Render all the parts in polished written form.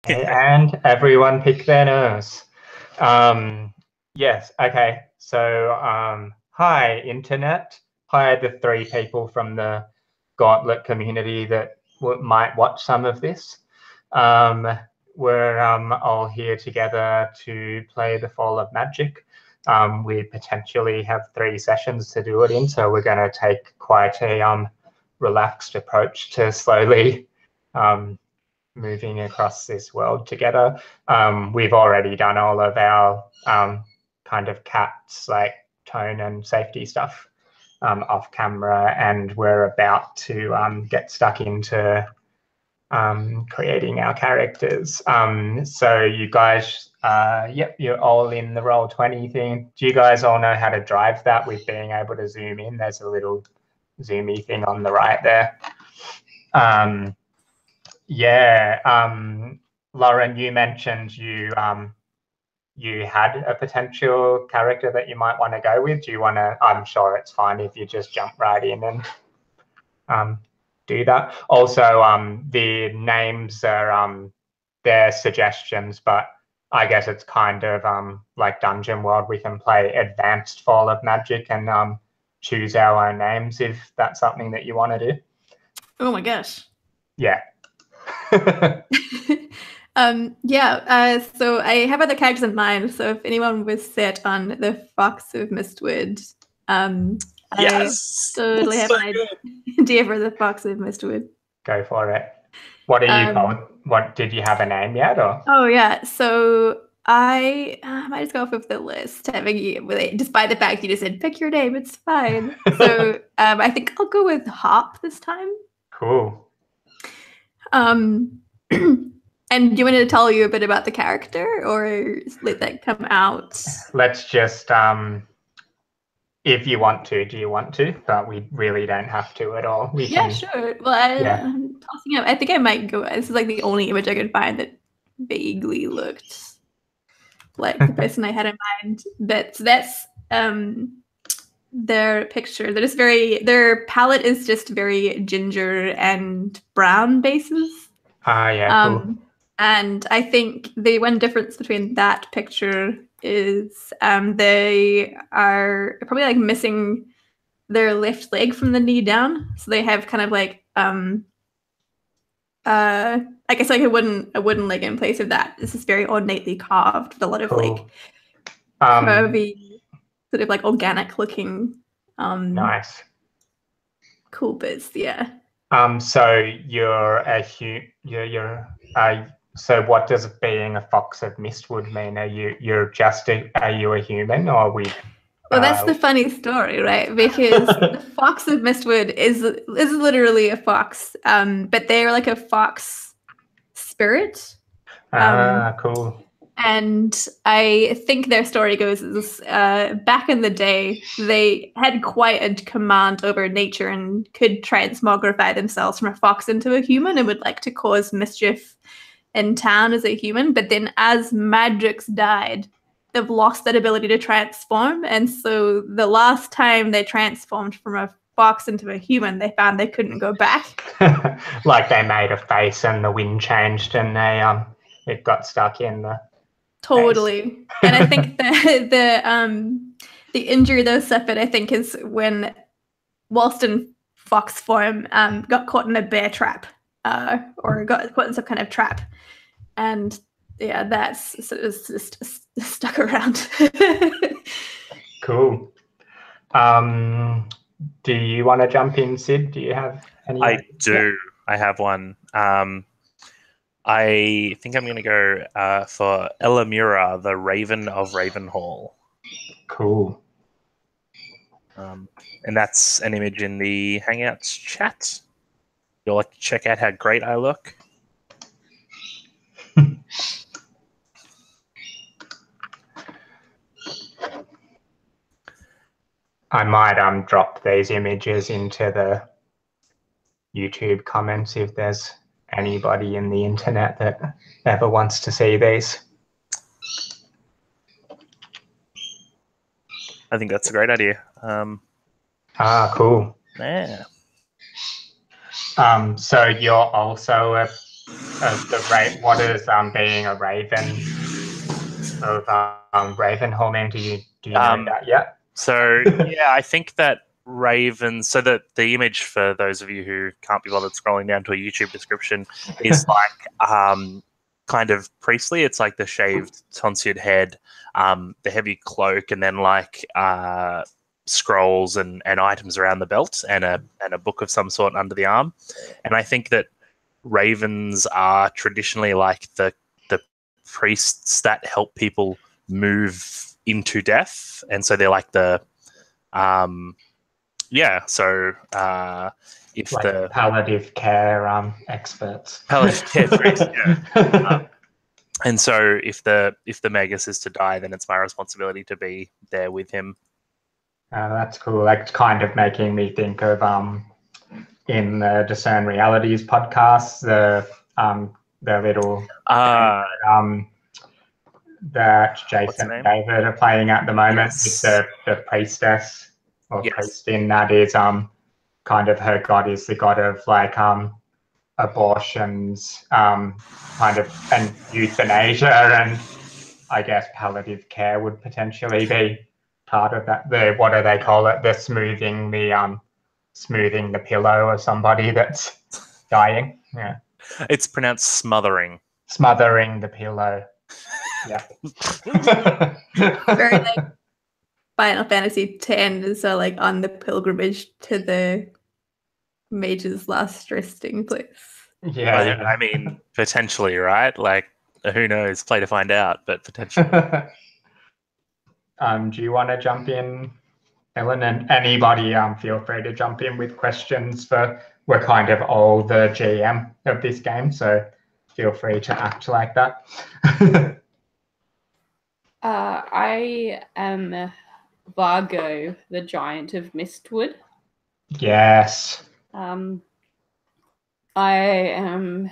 Okay, and everyone pick their nose. Yes, okay. So, hi, Internet. Hi, the three people from the Gauntlet community that might watch some of this. We're all here together to play The Fall of Magic. We potentially have 3 sessions to do it in, so we're going to take quite a relaxed approach to slowly moving across this world together. We've already done all of our kind of cats like tone and safety stuff off camera, and we're about to get stuck into creating our characters. So you guys, yep, you're all in the Roll20 thing. Do you guys all know how to drive that with being able to zoom in? There's a little zoomy thing on the right there. Yeah, Lauren, you mentioned you had a potential character that you might want to go with. Do you want to? I'm sure it's fine if you just jump right in and do that. Also, the names are they're suggestions, but I guess it's kind of like Dungeon World. We can play Advanced Fall of Magic and choose our own names if that's something that you want to do. Oh my gosh. Yeah. So I have other characters in mind. So if anyone was set on the Fox of Mistwood, Yes, I totally have an idea for the Fox of Mistwood. Go for it. What are you called? What did you have a name yet? Or? Oh yeah, so I might just go off of the list. Despite the fact you just said pick your name, it's fine. So I think I'll go with Hop this time. Cool. And do you want me to tell you a bit about the character, or let that come out? Let's just, if you want to, do you want to? But we really don't have to at all. Sure. Well, I'm tossing up. I think I might go. This is like the only image I could find that vaguely looked like the person I had in mind. But that's their picture. They're just their palette is just very ginger and brown bases. Cool. And I think the one difference between that picture is they are probably like missing their left leg from the knee down. So they have kind of like I guess like a wooden leg in place of that. This is very ornately carved with a lot of like curvy, sort of like organic looking nice. Cool bits, yeah. So you're so what does being a Fox of Mistwood mean? Are you a human, or are we? Well, that's the funny story, right? Because the Fox of Mistwood is literally a fox, but they're like a fox spirit. Cool. And I think their story goes is back in the day, they had quite a command over nature and could transmogrify themselves from a fox into a human and would like to cause mischief in town as a human. But then as magics died, they've lost that ability to transform. And so the last time they transformed from a fox into a human, they found they couldn't go back. Like they made a face and the wind changed and it got stuck in the Totally. face. And I think the injury those suffered, I think, is when whilst in fox form, got caught in a bear trap, or got caught in some kind of trap. And yeah, that's just stuck around. Cool. Do you want to jump in, Sid? Do you have any? I do. I have one. I think I'm going to go for Elamura, the Raven of Ravenhall. Cool. And that's an image in the Hangouts chat. You'll like to check out how great I look. I might drop these images into the YouTube comments if there's anybody in the internet that ever wants to see these. I think that's a great idea. Cool. Yeah. So you're also a what is being a raven of Ravenhall mean? Do you know that yet? So yeah, I think that ravens. So the image, for those of you who can't be bothered scrolling down to a YouTube description, is like kind of priestly. It's like the shaved tonsured head, the heavy cloak, and then like scrolls and items around the belt, and a book of some sort under the arm. And I think that ravens are traditionally like the priests that help people move into death, and so they're like the if like the palliative care experts. palliative care priests, yeah. And so if the Magus is to die, then it's my responsibility to be there with him. That's cool. Like, kind of making me think of in the Discern Realities podcast, the little that Jason and David are playing at the moment, with the priestess or priest in that is kind of her god is the god of like abortions, kind of, and euthanasia, and I guess palliative care would potentially be part of that. The, what do they call it? The smoothing the pillow of somebody that's dying. Yeah, It's pronounced smothering. Smothering the pillow. Yeah. Very like Final Fantasy X, so like on the pilgrimage to the mage's last resting place. Yeah. I mean, potentially, right? Like, who knows? Play to find out, but potentially. Do you want to jump in, Ellen? And anybody, feel free to jump in with questions. We're kind of all the GM of this game, so feel free to act like that. I am Vargo, the Giant of Mistwood. Yes. I am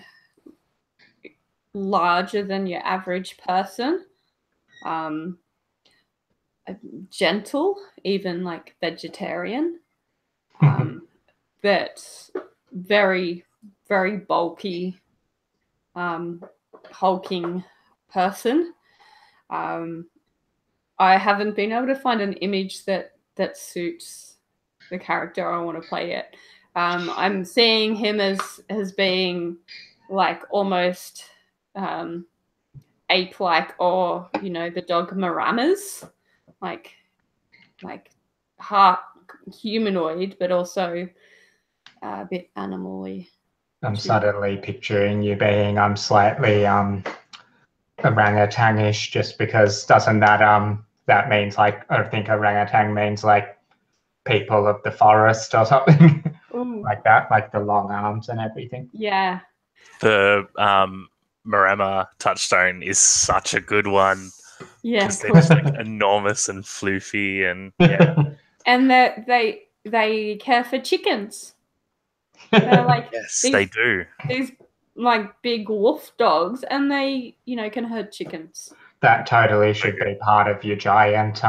larger than your average person. Gentle, even like vegetarian. But very, very bulky, hulking person. I haven't been able to find an image that suits the character I want to play yet. I'm seeing him as being like almost ape-like, or the dog Maramas, like half humanoid, but also a bit animal-y. I'm suddenly picturing you being slightly orangutan-ish, just because doesn't that means like, I think orangutan means like people of the forest or something. Like that, like the long arms and everything. Yeah. The Marama touchstone is such a good one. Yeah, because they're just like enormous and floofy, and and they care for chickens. They're like yes, they do. These like big wolf dogs, and they can herd chickens. That totally should be part of your giant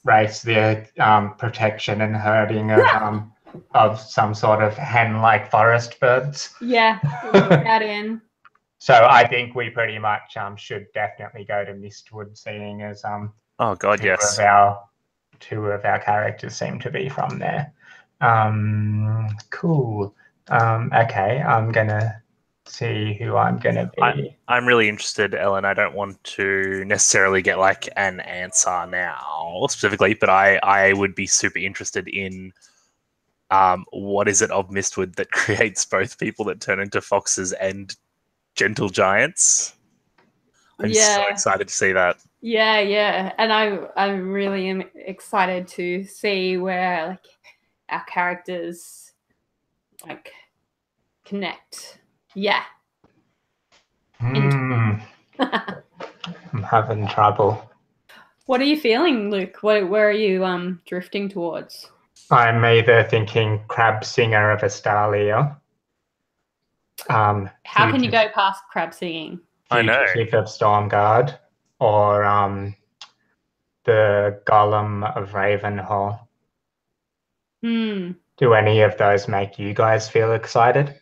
race, the protection and herding of some sort of hen-like forest birds. Yeah, we'll put that in. So I think we pretty much should definitely go to Mistwood, seeing as oh god, yes, two of our characters seem to be from there. Cool. Okay, I'm gonna see who I'm gonna be. I'm really interested, Ellen. I don't want to necessarily get like an answer now specifically, but I would be super interested in what is it of Mistwood that creates both people that turn into foxes and gentle giants? I'm so excited to see that. Yeah, and I really am excited to see where like our characters like connect. Yeah. I'm having trouble. What are you feeling, Luke? Where are you drifting towards? I'm either thinking Crab Singer of Astalia. How can you go past crab singing? I know. Fugitive of Stormguard, or the Golem of Ravenhall. Hmm. Do any of those make you guys feel excited?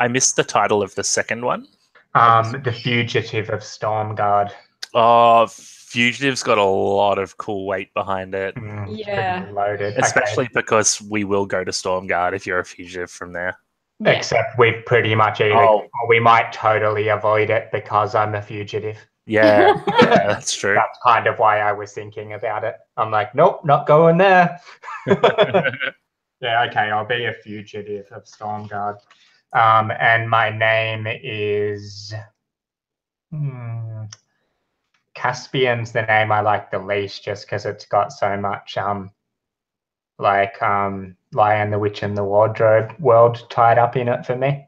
I missed the title of the second one. The Fugitive of Stormguard. Oh, Fugitive's got a lot of cool weight behind it. It's Yeah. pretty loaded. Especially because we will go to Stormguard if you're a fugitive from there. Yeah. Except we've pretty much either, or we might totally avoid it because I'm a fugitive. Yeah, yeah, that's true. That's kind of why I was thinking about it. I'm like, nope, not going there. Yeah, okay, I'll be a fugitive of Stormguard. And my name is... Caspian's the name I like the least, just because it's got so much Lion, the Witch, and the Wardrobe world tied up in it for me.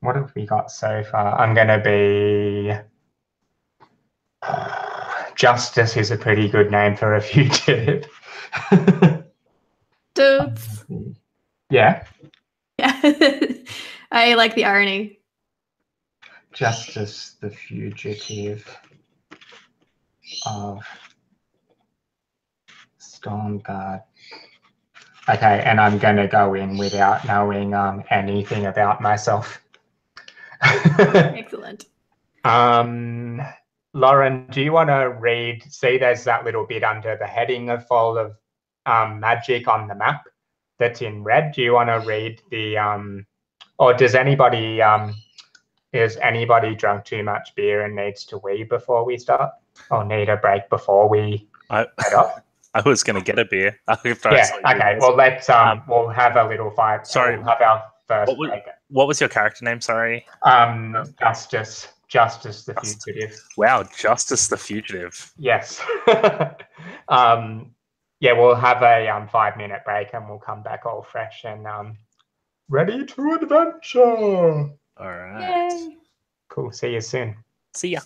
What have we got so far? I'm going to be... Justice is a pretty good name for a fugitive. Totes. Yeah. Yeah. I like the irony. Justice, the fugitive of Stormguard. Okay, and I'm going to go in without knowing anything about myself. Excellent. Lauren, do you want to read? See, there's that little bit under the heading of Fall of Magic on the map that's in red. Do you want to read the or does anybody is anybody drunk too much beer and needs to wee before we start, or need a break before we head off? I was going to get a beer. Yeah. Okay. Well, let's we'll have a little fight. Sorry. We'll have our first break. What was your character name? Sorry. Justice the Fugitive. Wow, Justice the Fugitive. Yes. Yeah, we'll have a 5-minute break and we'll come back all fresh and ready to adventure. All right. Yay. Cool. See you soon. See ya.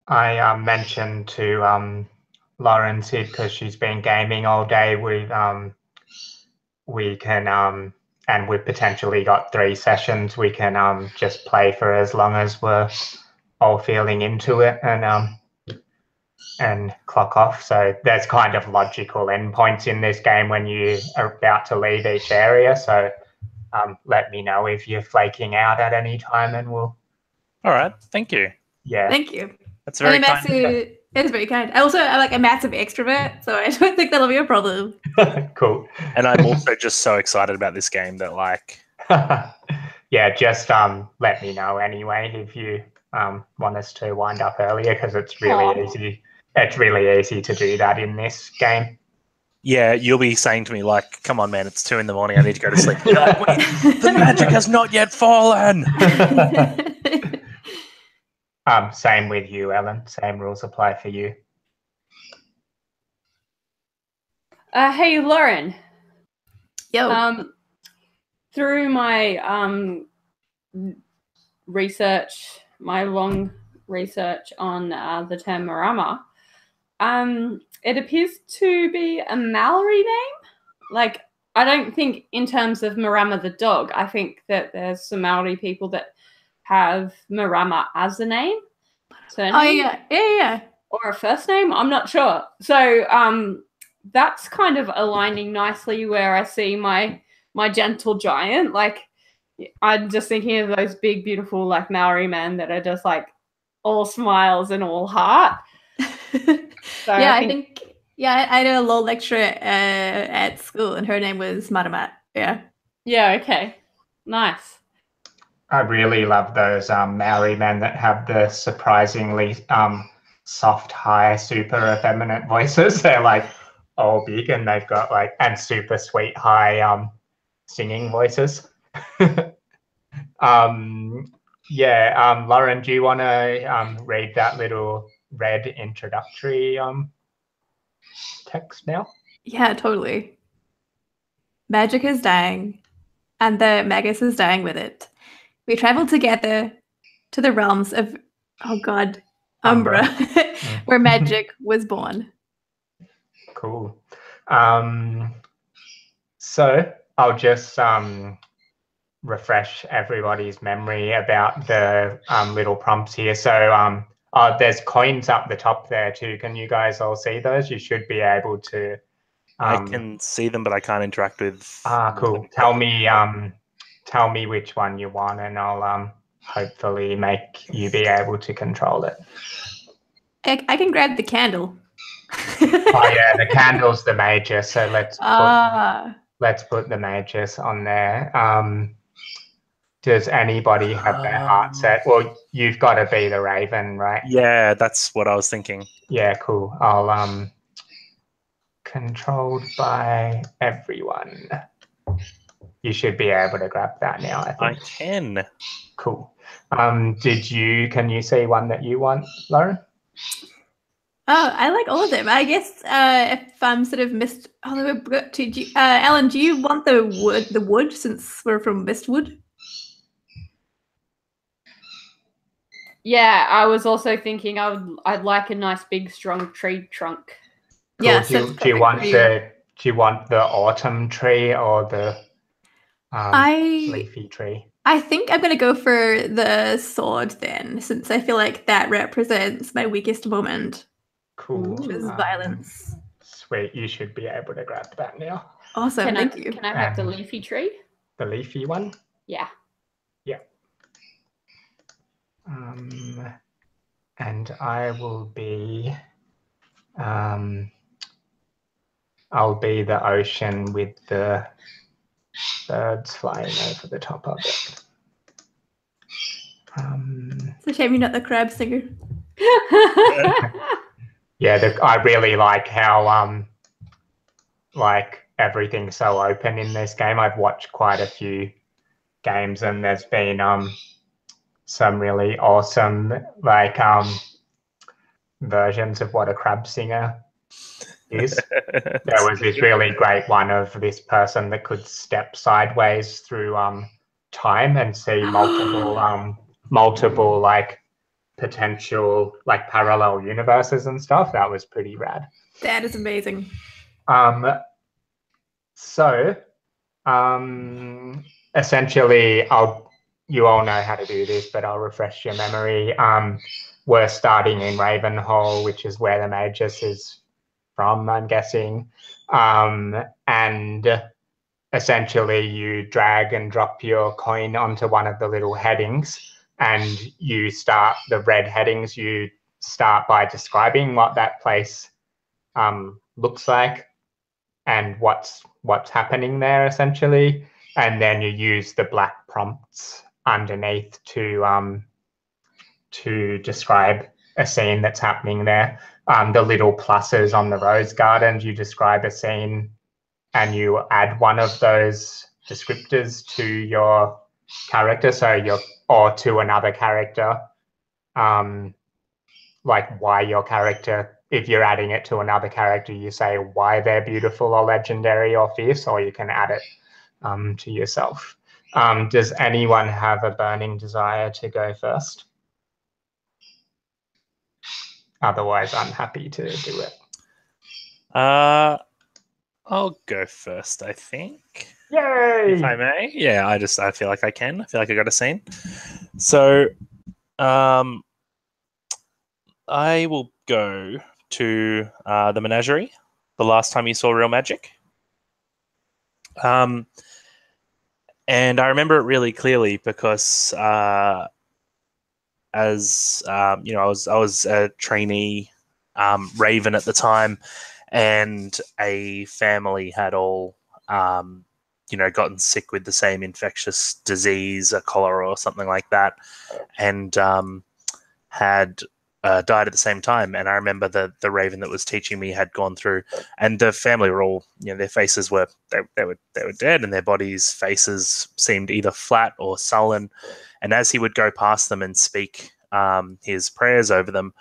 I mentioned to Lauren Sid, because she's been gaming all day, we can and we've potentially got 3 sessions. We can just play for as long as we're all feeling into it, and and clock off. So there's kind of logical endpoints in this game when you are about to leave each area. So let me know if you're flaking out at any time, and we'll. All right, thank you. Yeah, Thank you. That's very kind. It is very kind. I'm like a massive extrovert, so I don't think that'll be a problem. Cool. And I'm also just so excited about this game that like. Yeah, just let me know anyway if you want us to wind up earlier, because it's really easy. It's really easy to do that in this game. Yeah, you'll be saying to me like, "Come on, man, it's 2 a.m. I need to go to sleep." You're like, "Wait, the magic has not yet fallen." Same with you, Ellen. Same rules apply for you. Hey, Lauren. Yo. Through my research, my long research on the term Marama, it appears to be a Maori name. Like, I don't think in terms of Marama the dog. I think that there's some Maori people that have Marama as a name. Surname, oh yeah. or a first name. I'm not sure. So that's kind of aligning nicely where I see my gentle giant. Like, I'm just thinking of those big, beautiful, like Maori men that are just like all smiles and all heart. So yeah, I think I had a law lecturer at school, and her name was Maramat. Yeah. Yeah. Okay. Nice. I really love those Maori men that have the surprisingly soft, high, super effeminate voices. They're like all big, and they've got like and super sweet, high singing voices. Lauren, do you want to read that little red introductory text now? Yeah, totally. Magic is dying, and the Magus is dying with it. We travel together to the realms of, Umbra, where magic was born. Cool. So I'll just refresh everybody's memory about the little prompts here. So there's coins up the top there too. Can you guys all see those? You should be able to. I can see them, but I can't interact with. Cool. Tell me which one you want, and I'll hopefully make you be able to control it. I can grab the candle. Oh yeah, the candle's the major. So let's put the majors on there. Does anybody have their heart set? Well, you've got to be the Raven, right? Yeah, that's what I was thinking. Yeah, cool. I'll controlled by everyone. You should be able to grab that now, I think. I can. Cool. Can you see one that you want, Lauren? Oh, I like all of them. I guess if I'm sort of missed, Alan, do you want the wood since we're from Mistwood? Yeah, I was also thinking I'd like a nice big strong tree trunk. Cool. Yeah, do you want the autumn tree or the leafy tree? I think I'm gonna go for the sword then, since I feel like that represents my weakest moment. Cool. Which is violence. Sweet, you should be able to grab that now. Awesome, thank you. Can I have the leafy tree? The leafy one? Yeah. Yeah. And I will be I'll be the ocean with the birds flying over the top of it. It's a shame you're not the crab singer. Yeah, I really like how like everything's so open in this game. I've watched quite a few games, and there's been some really awesome like versions of what a crab singer is. There was this really great one of this person that could step sideways through time and see multiple like potential like parallel universes and stuff. That was pretty rad. That is amazing. So essentially you all know how to do this, but I'll refresh your memory. were starting in Ravenhall, which is where the Magus is from, I'm guessing. And essentially you drag and drop your coin onto one of the little headings, and you start the red headings. You start by describing what that place looks like and what's happening there, essentially, and then you use the black prompts underneath to describe a scene that's happening there. The little pluses on the rose gardens, you describe a scene and you add one of those descriptors to your character, or to another character, like why your character, if you're adding it to another character, you say why they're beautiful or legendary or fierce, or you can add it to yourself. Does anyone have a burning desire to go first? Otherwise, I'm happy to do it. I'll go first, I think. Yay! If I may. Yeah, I feel like I can. I feel like I got a scene. So, I will go to the menagerie, the last time you saw real magic. And I remember it really clearly because as you know, I was a trainee Raven at the time, and a family had all gotten sick with the same infectious disease, a cholera or something like that, and had died at the same time. And I remember the Raven that was teaching me had gone through, and the family were all, their faces were they were dead, and their bodies' faces seemed either flat or sullen. And as he would go past them and speak his prayers over them,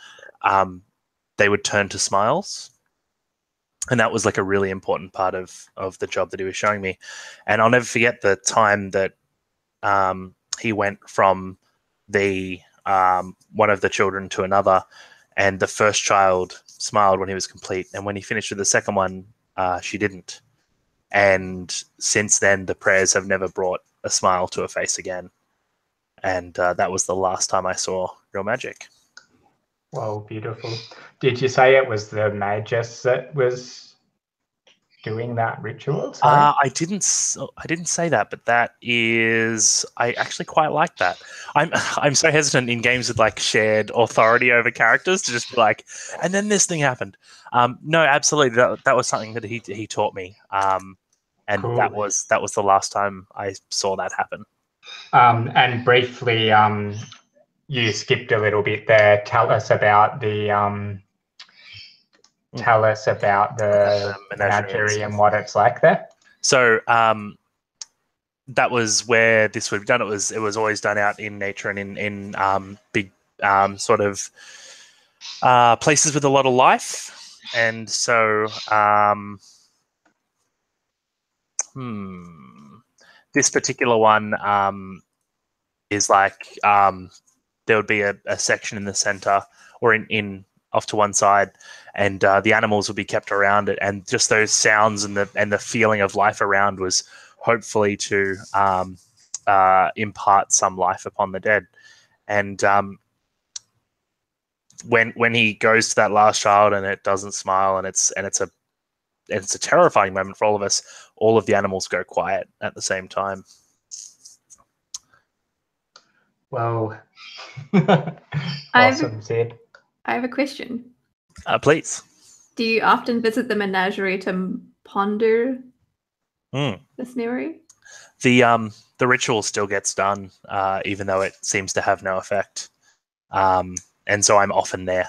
they would turn to smiles. And that was like a really important part of the job that he was showing me. And I'll never forget the time that he went from the one of the children to another, and the first child smiled when he was complete, and when he finished with the second one, she didn't. And since then, the prayers have never brought a smile to a face again. And that was the last time I saw real magic. Whoa, beautiful. Did you say it was the Magus that was doing that ritual? I didn't say that, but that is, I actually quite like that. I'm so hesitant in games with like shared authority over characters to just be like, and then this thing happened. No, absolutely, that was something that he taught me, and cool. that was the last time I saw that happen. And briefly, you skipped a little bit there. Tell us about the menagerie and what it's like there. So that was where this would be done. It was always done out in nature and in big sort of places with a lot of life. And so this particular one is like there would be a section in the center or in off to one side, and the animals would be kept around it, and just those sounds and the feeling of life around was hopefully to impart some life upon the dead. And when he goes to that last child and it doesn't smile, and it's a terrifying moment for all of us, all of the animals go quiet at the same time. Wow. Awesome, Sid. I have a question. Please. Do you often visit the menagerie to ponder this memory? The ritual still gets done, even though it seems to have no effect. And so I'm often there,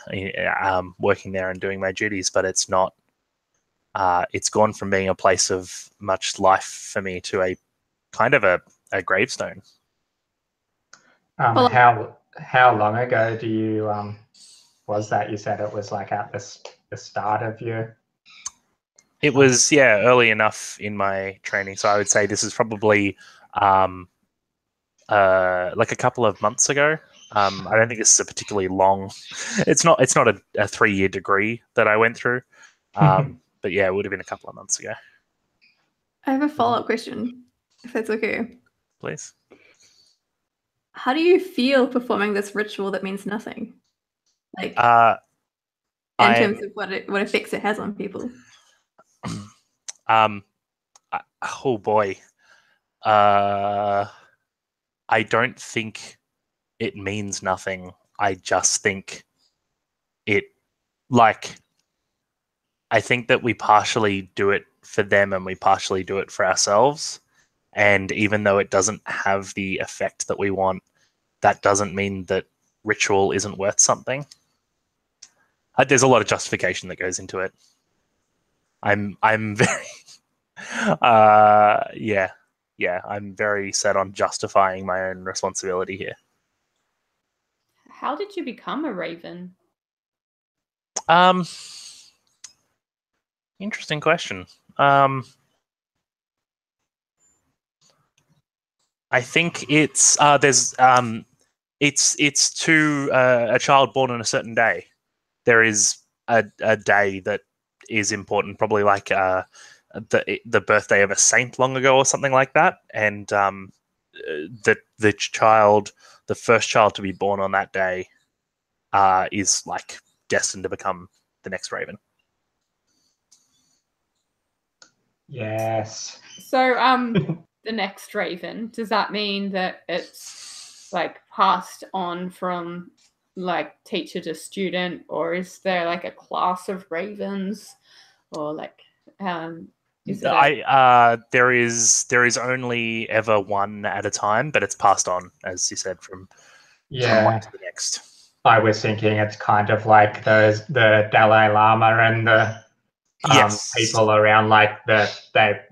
working there and doing my duties, but it's not. It's gone from being a place of much life for me to a kind of a gravestone. How long ago do you was that? You said it was like at the start of your. It was early enough in my training, so I would say this is probably like a couple of months ago. I don't think this is a particularly long. It's not a 3-year degree that I went through, but yeah, it would have been a couple of months ago. I have a follow-up question, if that's okay. Please. How do you feel performing this ritual that means nothing? Like Uh, in terms of what effects it has on people. Oh boy. I don't think it means nothing. I just think it, like, I think that we partially do it for them and we partially do it for ourselves. And even though it doesn't have the effect that we want, that doesn't mean that ritual isn't worth something. There's a lot of justification that goes into it. I'm very yeah, I'm very set on justifying my own responsibility here. How did you become a raven? Interesting question. I think it's it's to a child born on a certain day. There is a day that is important, probably like the birthday of a saint long ago or something like that, and the child, the first child to be born on that day, is like destined to become the next raven. Yes. So, the next raven, does that mean that it's like passed on from like teacher to student, or is there like a class of ravens, or like is it there is only ever one at a time, but it's passed on, as you said, from one to the next. I was thinking it's kind of like the Dalai Lama and the people around, like the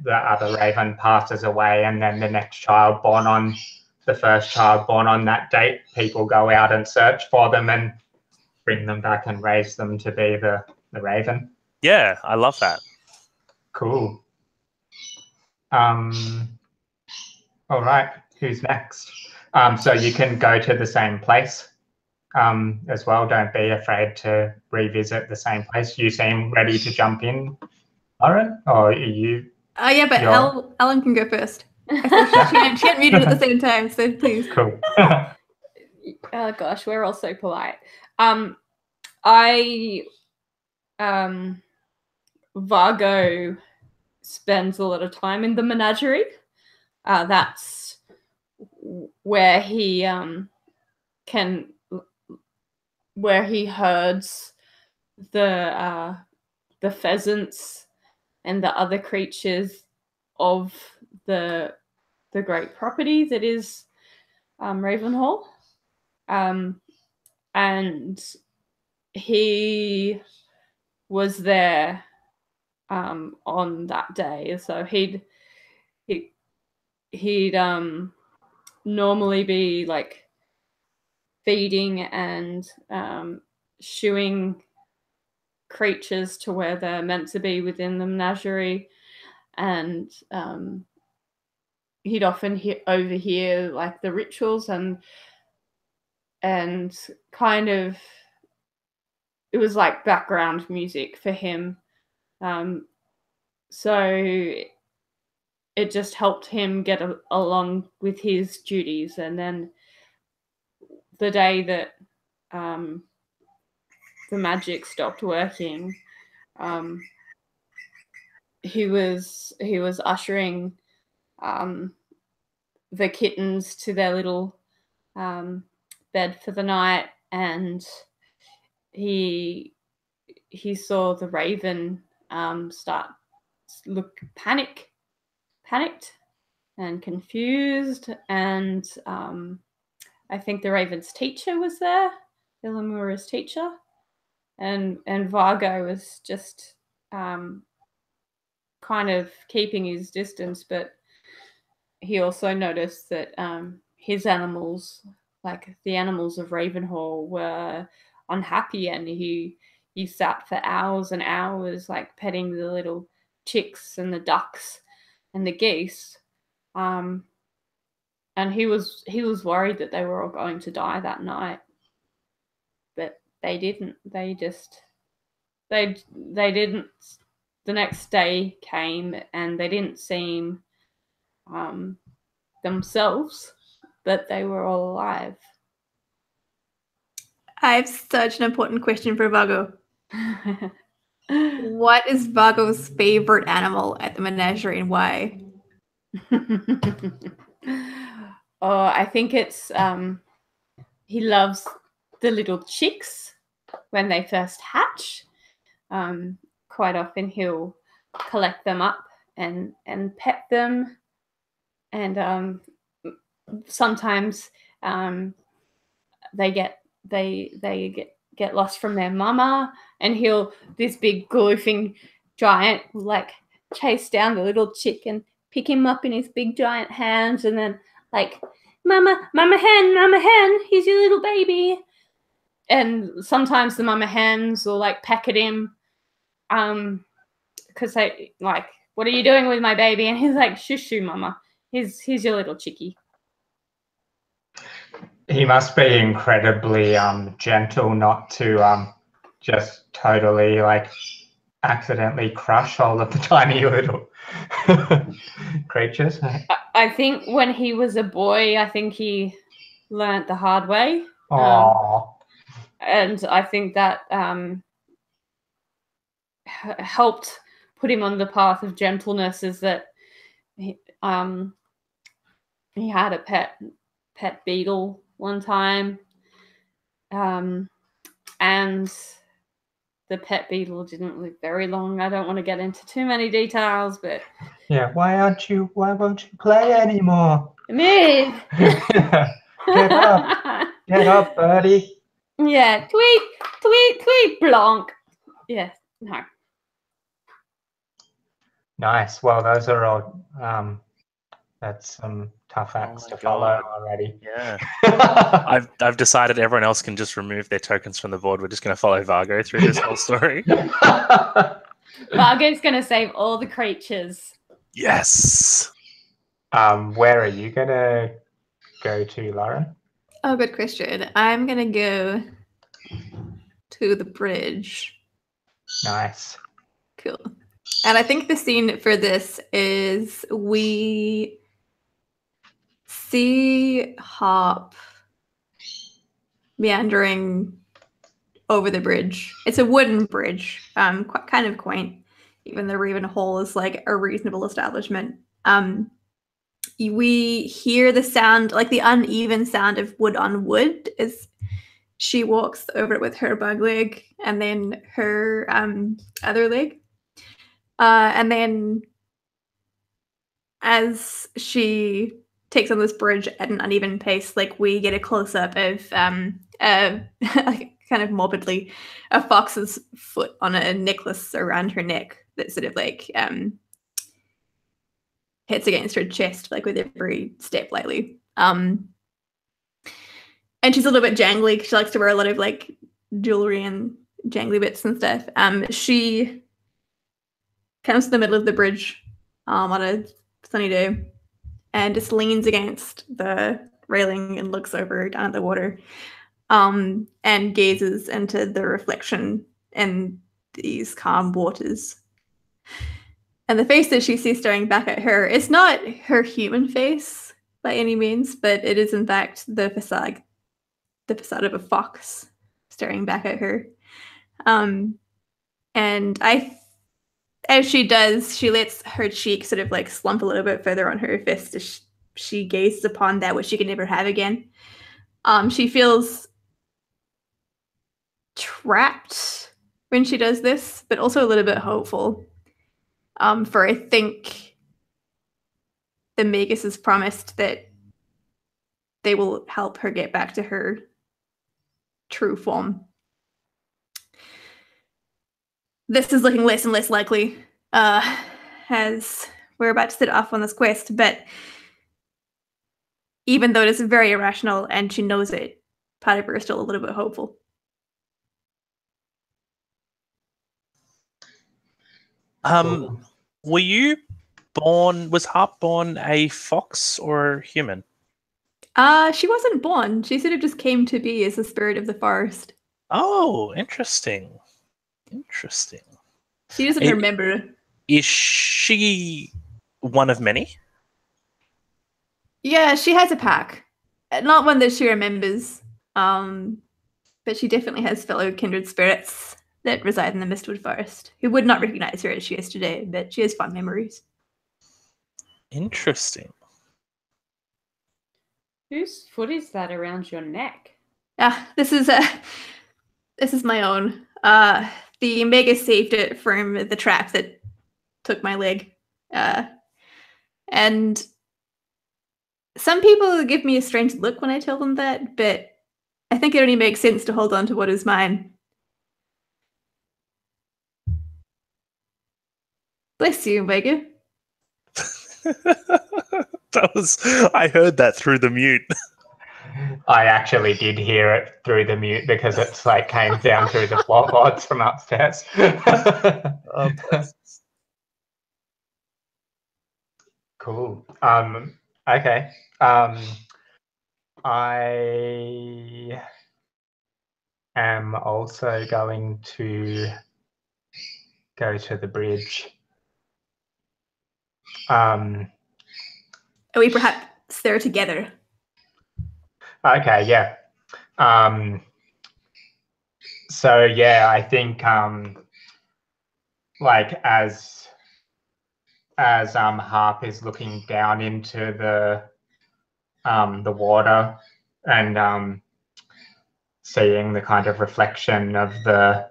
other raven passes away, and then the next child born on the first child born on that date, people go out and search for them and bring them back and raise them to be the raven. Yeah, I love that. Cool. All right, who's next? So you can go to the same place as well. Don't be afraid to revisit the same place. You seem ready to jump in, Lauren, or are you? Yeah, but Ellen can go first. She can't read it at the same time, so please. Cool. Oh gosh, we're all so polite. Vargo spends a lot of time in the menagerie. That's where he herds the pheasants and the other creatures of the great property that is Ravenhall. And he was there on that day, so he'd normally be like feeding and shooing creatures to where they're meant to be within the menagerie, and he'd often overhear like the rituals and kind of it was like background music for him. So it just helped him get along with his duties. And then the day that the magic stopped working, he was ushering the kittens to their little bed for the night, and he saw the raven start look panicked and confused, and I think the raven's teacher was there, Illamura's teacher, and Vargo was just kind of keeping his distance, but he also noticed that his animals, like the animals of Ravenhall, were unhappy, and he sat for hours and hours, like petting the little chicks and the ducks and the geese, and he was worried that they were all going to die that night, but they didn't. They didn't. The next day came, and they didn't seem themselves, but they were all alive. I have such an important question for Vago. What is Vago's favorite animal at the menagerie and why? Oh, I think it's he loves the little chicks when they first hatch. Quite often he'll collect them up and pet them, and sometimes they get lost from their mama, and this big goofing giant will like chase down the little chick and pick him up in his big giant hands, and then like, mama hen, here's your little baby. And sometimes the mama hens will like peck at him because they like, what are you doing with my baby? And he's like, shoo shoo mama, here's your little chickie. He must be incredibly gentle not to just totally like accidentally crush all of the tiny little creatures. I think when he was a boy, I think he learnt the hard way. And I think that helped put him on the path of gentleness, is that he had a pet beetle one time, and the pet beetle didn't live very long. I don't want to get into too many details, but yeah, why won't you play anymore? Move. Get up, birdie. Yeah, tweet, blonk. Yeah, no. Nice. Well, those are all that's some tough acts to follow already. Yeah. I've decided everyone else can just remove their tokens from the board. We're just going to follow Vago through this whole story. Vago's going to save all the creatures. Yes. Where are you going to go to, Lauren? Oh, good question. I'm going to go to the bridge. Nice. Cool. And I think the scene for this is we see Harp meandering over the bridge. It's a wooden bridge, kind of quaint, even though Ravenhall is like a reasonable establishment. We hear the sound, like the uneven sound of wood on wood, as she walks over it with her bug leg and then her other leg. And then as she takes on this bridge at an uneven pace, like we get a close-up of like, kind of morbidly a fox's foot on a necklace around her neck that sort of like hits against her chest like with every step lightly. And she's a little bit jangly because she likes to wear a lot of like jewelry and jangly bits and stuff. She comes to the middle of the bridge on a sunny day and just leans against the railing and looks over down at the water, and gazes into the reflection in these calm waters. And the face that she sees staring back at her is not her human face by any means, but it is in fact the facade of a fox staring back at her. And as she does, she lets her cheek sort of like slump a little bit further on her fist as she gazes upon that which she can never have again. She feels trapped when she does this, but also a little bit hopeful. For I think the Magus has promised that they will help her get back to her true form. This is looking less and less likely as we're about to set off on this quest, but even though it is very irrational and she knows it, part of her is still a little bit hopeful. Were you was Harp born a fox or a human? She wasn't born. She sort of just came to be as the spirit of the forest. Oh, interesting. Interesting. She doesn't remember. Is she one of many? Yeah, she has a pack. Not one that she remembers. But but she definitely has fellow kindred spirits that reside in the Mistwood Forest, who would not recognize her as she is today, but she has fond memories. Interesting. Whose foot is that around your neck? This is my own. The Magus saved it from the trap that took my leg. And some people give me a strange look when I tell them that, but I think it only makes sense to hold on to what is mine. Bless you, Vega. I heard that through the mute. I actually did hear it through the mute because it's like came down through the floorboards from upstairs. Cool. Okay. I am also going to go to the bridge. Are we perhaps there together? Okay, yeah. So yeah, I think like as Harp is looking down into the water and seeing the kind of reflection of the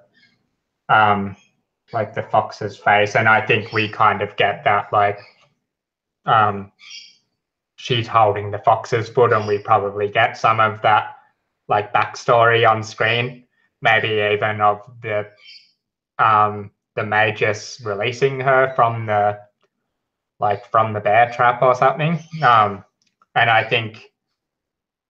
like the fox's face, and I think we kind of get that like she's holding the fox's foot, and we probably get some of that like backstory on screen, maybe even of the magus releasing her from the bear trap or something. And I think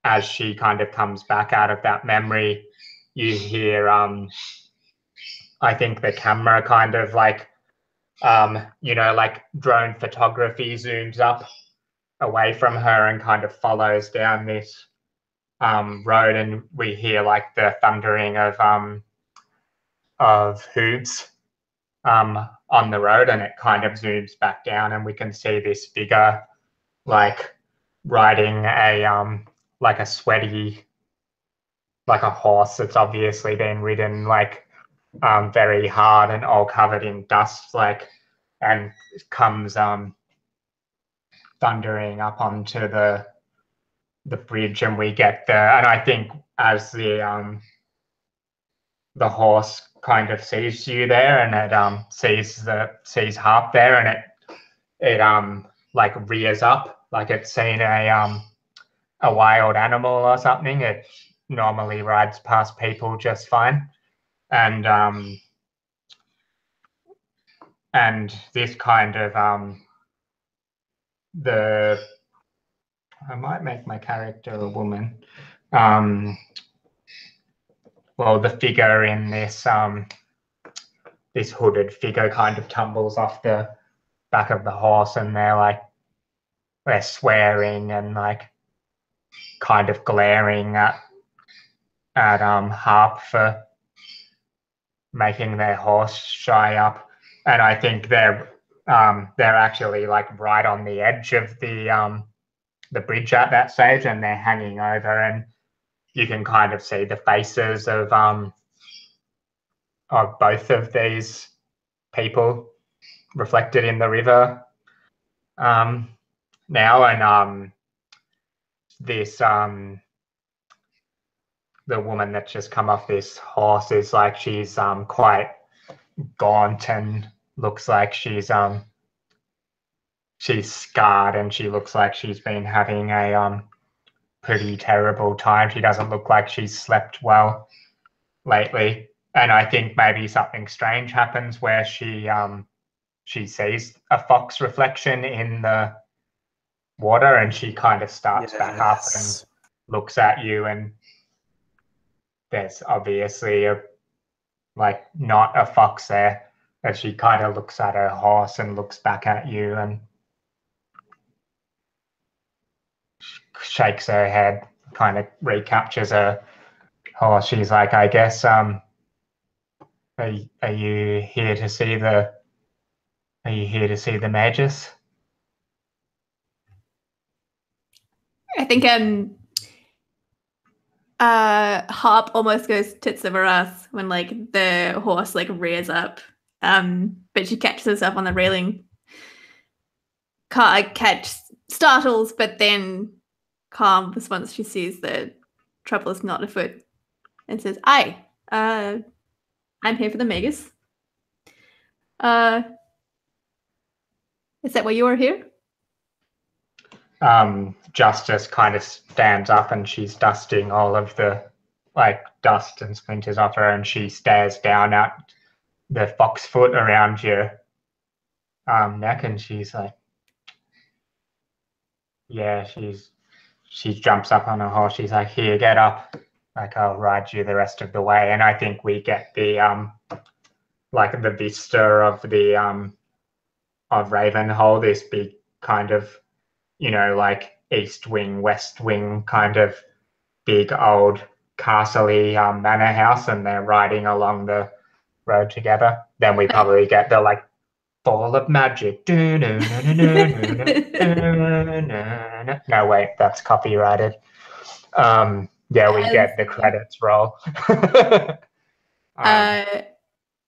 as she kind of comes back out of that memory, you hear I think the camera kind of like like drone photography zooms up away from her and kind of follows down this road, and we hear like the thundering of hooves on the road, and it kind of zooms back down, and we can see this figure like riding a like a sweaty, like a horse that's obviously been ridden like very hard and all covered in dust, like, and comes thundering up onto the bridge, and we get and I think as the horse kind of sees you there, and it sees Harp there, and it like rears up like it's seen a wild animal or something. It normally rides past people just fine, and this kind of I might make my character a woman. Well, the figure in this this hooded figure kind of tumbles off the back of the horse, and they're swearing and like kind of glaring at Harp for making their horse shy up, and I think they're actually like right on the edge of the bridge at that stage, and they're hanging over, and you can kind of see the faces of both of these people reflected in the river now, and this the woman that's just come off this horse is like she's quite gaunt and looks like she's scarred, and she looks like she's been having a pretty terrible time. She doesn't look like she's slept well lately, and I think maybe something strange happens where she sees a fox reflection in the water, and she kind of starts back up and looks at you, and there's obviously not a fox there, as she kind of looks at her horse and looks back at you and shakes her head, kind of recaptures her horse. She's like, I guess are you here to see the magus? I think Harp almost goes tits of her ass when like the horse like rears up. But she catches herself on the railing. Catch startles, but then calms once she sees that trouble is not afoot, and says, "Aye, I'm here for the Magus. Is that why you are here?" Justice kind of stands up and she's dusting all of the like dust and splinters off her, and she stares down at the fox foot around your neck, and she's like, yeah, she jumps up on her horse. She's like, here, get up. Like, I'll ride you the rest of the way. And I think we get the like the vista of the of Ravenhall, this big kind of, you know, like east wing, west wing kind of big old castle-y manor house, and they're riding along the road together. Then we probably get the like ball of magic. No, wait, that's copyrighted. Yeah, we get the credits roll.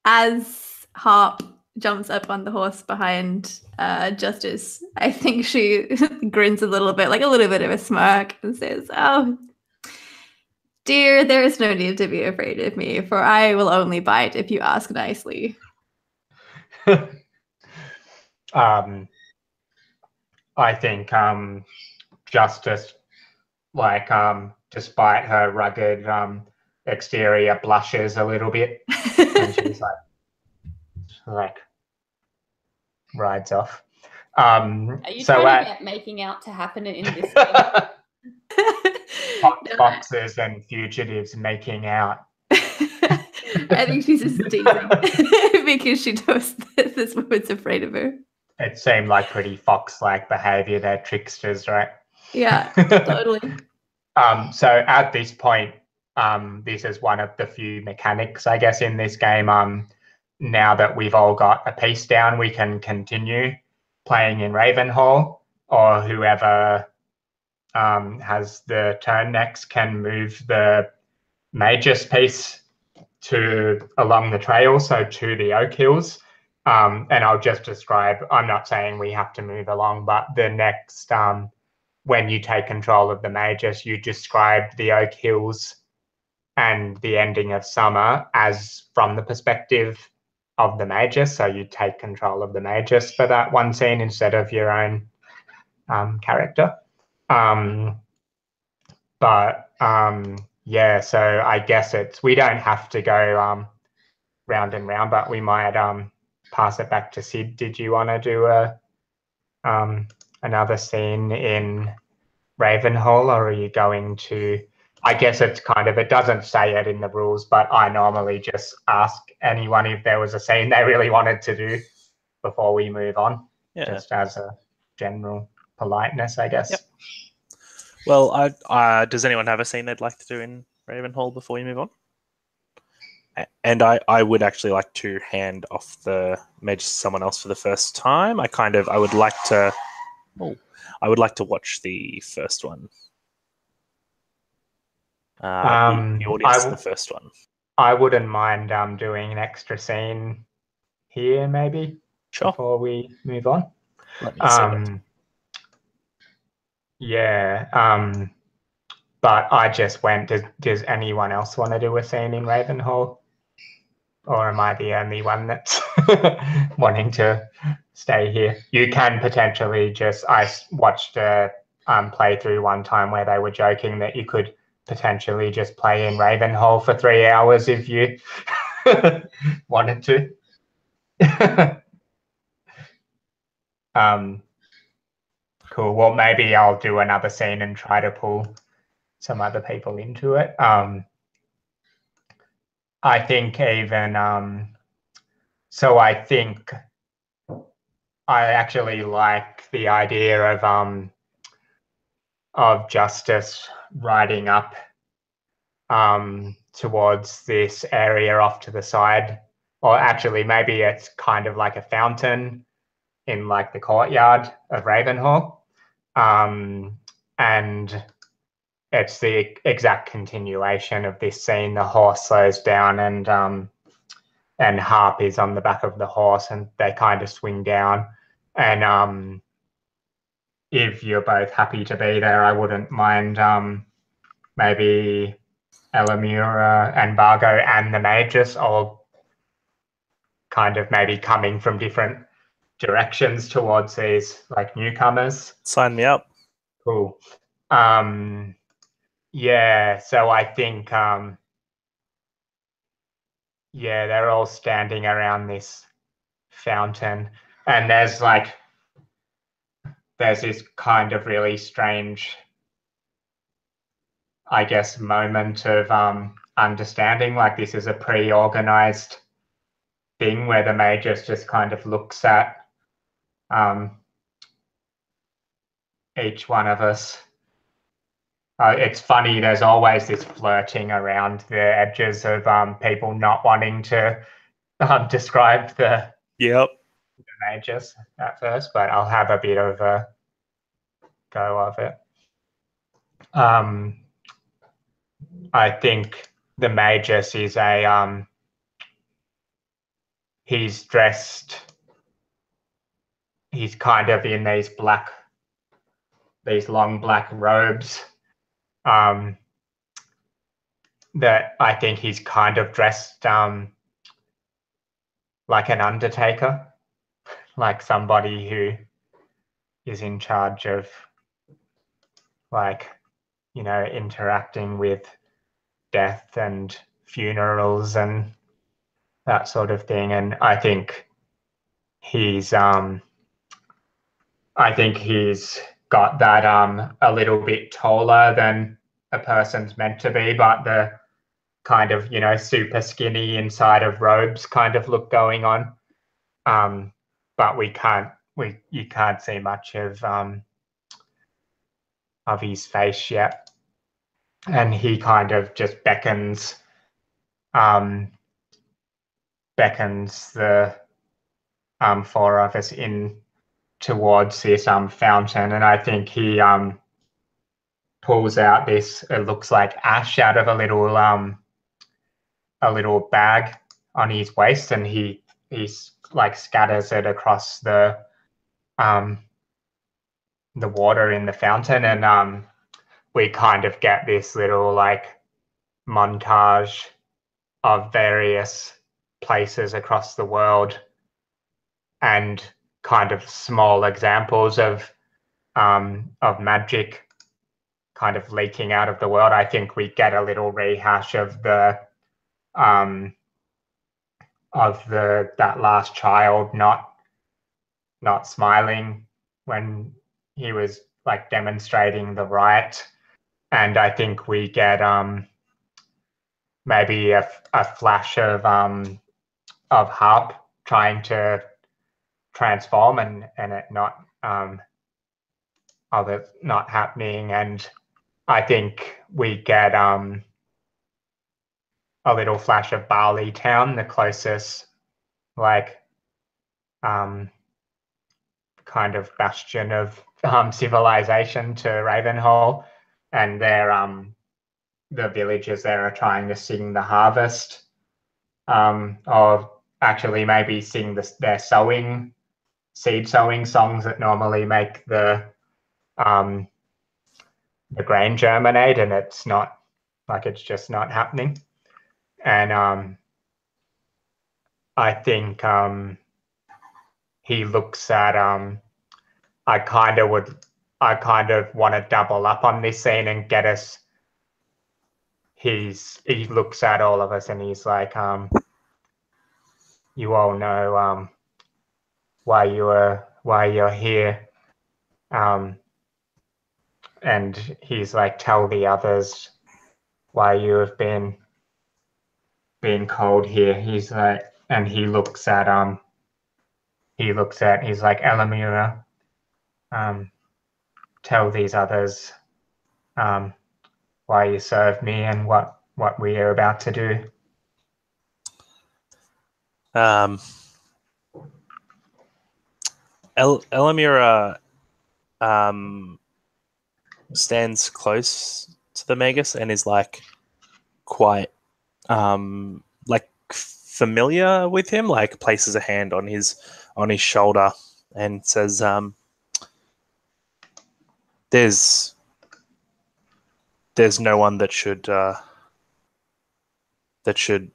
As Harp jumps up on the horse behind Justice, I think she grins a little bit, like a little bit of a smirk, and says, "Oh, dear, there is no need to be afraid of me, for I will only bite if you ask nicely." I think Justice, like, despite her rugged exterior, blushes a little bit, and she's like rides off. Are you trying to get making out to happen in this game? Foxes and fugitives making out. I think she's just teasing because she knows that this woman's afraid of her. It seemed like pretty fox-like behavior. They're tricksters, right? Yeah, totally. So at this point, this is one of the few mechanics, I guess, in this game. Now that we've all got a piece down, we can continue playing in Ravenhall, or whoever has the turn next can move the Magus piece along the trail, so to the Oak Hills. And I'll just describe, I'm not saying we have to move along, but the next, when you take control of the Magus, you describe the Oak Hills and the ending of summer as from the perspective of the Magus. So you take control of the Magus for that one scene instead of your own character. Yeah, so I guess we don't have to go round and round, but we might pass it back to Sid. Did you want to do another scene in Ravenhall, or are you going to? I guess it's kind of, it doesn't say it in the rules, but I normally just ask anyone if there was a scene they really wanted to do before we move on, just as a general politeness, I guess. Yep. Well, does anyone have a scene they'd like to do in Ravenhall before we move on? And I would actually like to hand off the Magus to someone else for the first time. I would like to watch the first one. The audience, the first one. I wouldn't mind doing an extra scene here, maybe. Sure. Before we move on. Let me see that. Yeah. But I just went. Does anyone else want to do a scene in Ravenhall? Or am I the only one that's wanting to stay here? You can potentially I watched a playthrough one time where they were joking that you could potentially just play in Ravenhall for 3 hours if you wanted to. Cool. Well, maybe I'll do another scene and try to pull some other people into it. I think even so I think I actually like the idea of Justice riding up towards this area off to the side, or actually maybe it's kind of like a fountain in like the courtyard of Ravenhall, and it's the exact continuation of this scene. The horse slows down, and Harp is on the back of the horse, and they kind of swing down. And if you're both happy to be there, I wouldn't mind maybe Elamura and Vargo and the Magus all kind of maybe coming from different directions towards these like newcomers. Sign me up. Cool. Yeah, so I think yeah, they're all standing around this fountain, and there's this kind of really strange, I guess, moment of understanding. Like, this is a pre-organized thing where the Magus just kind of looks at each one of us. It's funny, there's always this flirting around the edges of people not wanting to describe the Magus at first, but I'll have a bit of a go of it. I think the Magus is he's kind of in these long black robes. That I think he's kind of dressed like an undertaker, like somebody who is in charge of, like, you know, interacting with death and funerals and that sort of thing. And I think he's got that a little bit taller than a person's meant to be, but the kind of, you know, super skinny inside of robes kind of look going on. But you can't see much of his face yet. And he kind of just beckons the four of us in towards this fountain, and I think he pulls out this, it looks like ash out of a little bag on his waist, and he's like scatters it across the water in the fountain, and we kind of get this little like montage of various places across the world and kind of small examples of magic kind of leaking out of the world. I think we get a little rehash of that last child not smiling when he was like demonstrating the right, and I think we get maybe a flash of Harp trying to transform and it not of it not happening, and I think we get a little flash of Barley Town, the closest like kind of bastion of civilization to Ravenhall, and they're the villagers there are trying to sing the harvest, or actually maybe sing their seed sowing songs that normally make the grain germinate, and it's just not happening. And I think he looks at I kind of want to double up on this scene and get us. He looks at all of us and he's like, you all know why you're here, and he's like, tell the others why you have been called here. He's like, and he looks at he's like, Elamura, tell these others why you serve me and what we are about to do. Elamura stands close to the Magus and is like quite like familiar with him, like places a hand on his shoulder and says, there's no one that should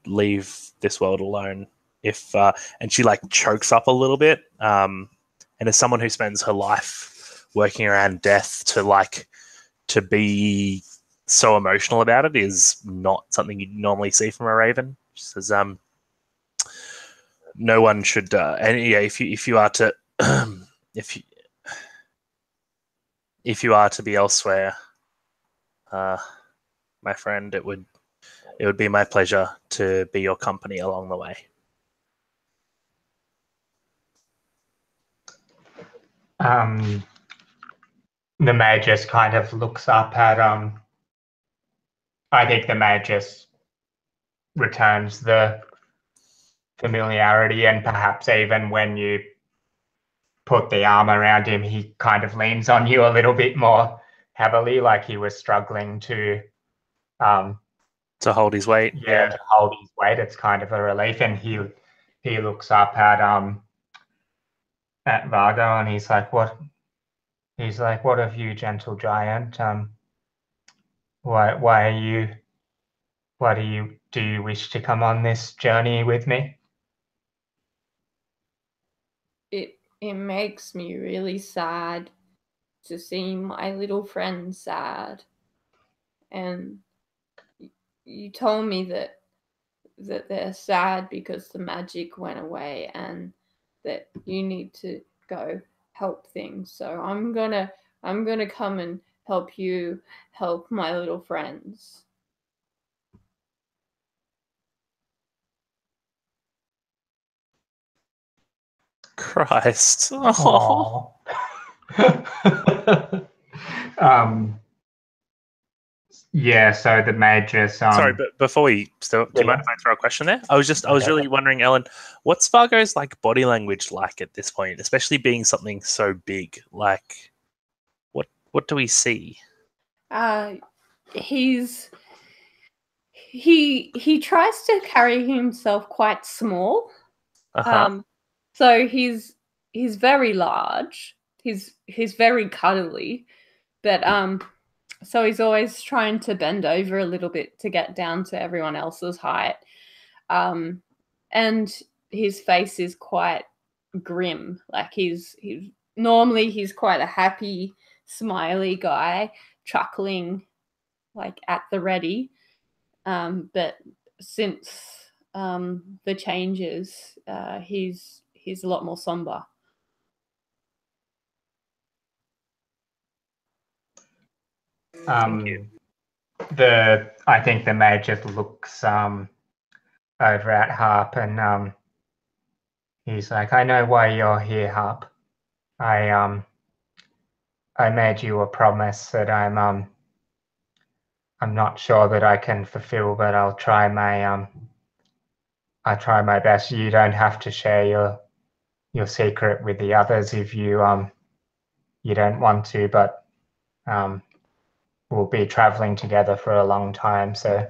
leave this world alone. If and she like chokes up a little bit, and as someone who spends her life working around death, to be so emotional about it is not something you'd normally see from a raven. She says, no one should, and yeah, if you are to if you are to be elsewhere, my friend, it would be my pleasure to be your company along the way. The Magus kind of looks up at I think the Magus returns the familiarity, and perhaps even when you put the arm around him, he kind of leans on you a little bit more heavily, like he was struggling to hold his weight. Yeah, to hold his weight. It's kind of a relief, and he looks up at Vargo, and he's like, "What?" He's like, "What of you, gentle giant? Why are you? Do you wish to come on this journey with me?" It makes me really sad to see my little friend sad. And you told me that they're sad because the magic went away and that you need to go help things. So I'm gonna come and help you help my little friends. Christ. Oh. Yeah, so the Magus. Sorry, but before we do you mind if I throw a question there? I was really wondering, Ellen, what's Vargo's like body language like at this point, especially being something so big? Like, what do we see? He tries to carry himself quite small. So he's very large. He's very cuddly, but so he's always trying to bend over a little bit to get down to everyone else's height. And his face is quite grim. Like he's normally quite a happy, smiley guy, chuckling like at the ready. But since the changes, he's a lot more somber. Thank you. I think the mage just looks over at Harp, and he's like, "I know why you're here, Harp. I made you a promise that I'm not sure that I can fulfill, but I'll try my best. You don't have to share your secret with the others if you don't want to, but we'll be traveling together for a long time, so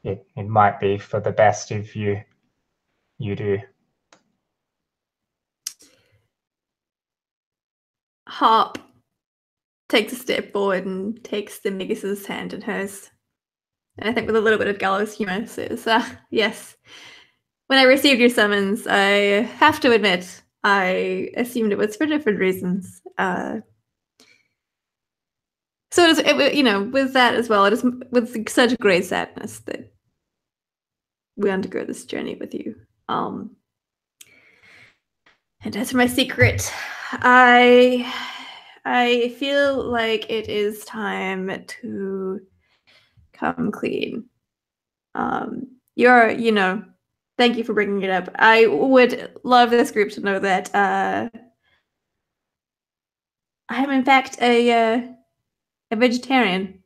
it might be for the best if you do." Harp takes a step forward and takes the Magus's hand in hers. And I think with a little bit of gallows humor says, "Yes. When I received your summons, I have to admit, I assumed it was for different reasons. So with that as well, it is with such great sadness that we undergo this journey with you. And as for my secret, I feel like it is time to come clean. Thank you for bringing it up. I would love this group to know that I am in fact a vegetarian,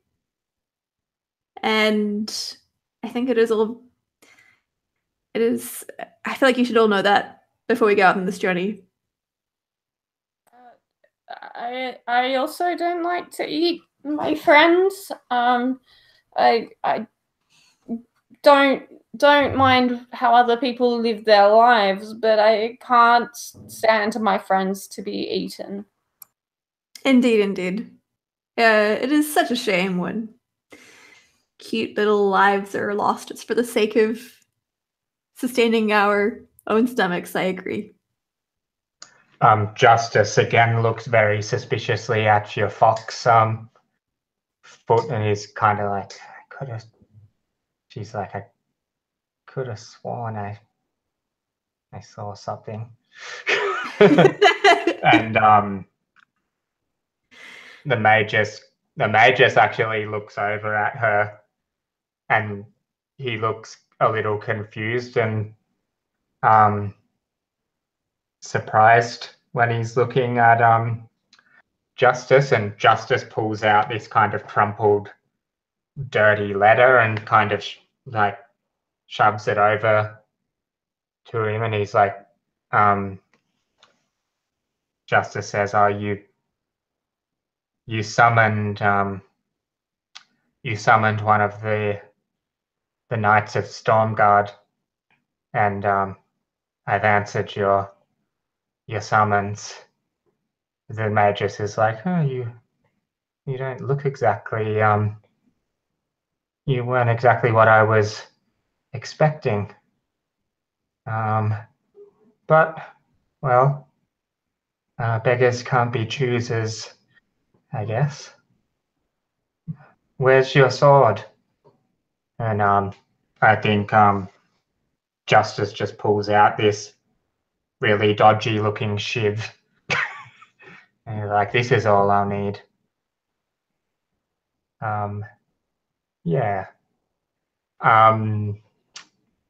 and I think it is. I feel like you should all know that before we go out on this journey. I also don't like to eat My friends, I don't mind how other people live their lives, but I can't stand my friends to be eaten. Indeed, indeed. It is such a shame when cute little lives are lost just for the sake of sustaining our own stomachs. I agree. Justice again looks very suspiciously at your fox foot, and he's kind of like, she's like, I could have sworn I saw something. And the magus actually looks over at her, and he looks a little confused and surprised when he's looking at Justice, and Justice pulls out this kind of crumpled, dirty letter and kind of like shoves it over to him, and he's like, Justice says, "Oh, you summoned one of the Knights of Stormguard, and I've answered your summons." The Magus is like, "Oh, you don't look exactly you weren't exactly what I was expecting. But well, beggars can't be choosers, I guess. Where's your sword?" And I think Justice just pulls out this really dodgy looking shiv. And he's like, "This is all I'll need." Yeah.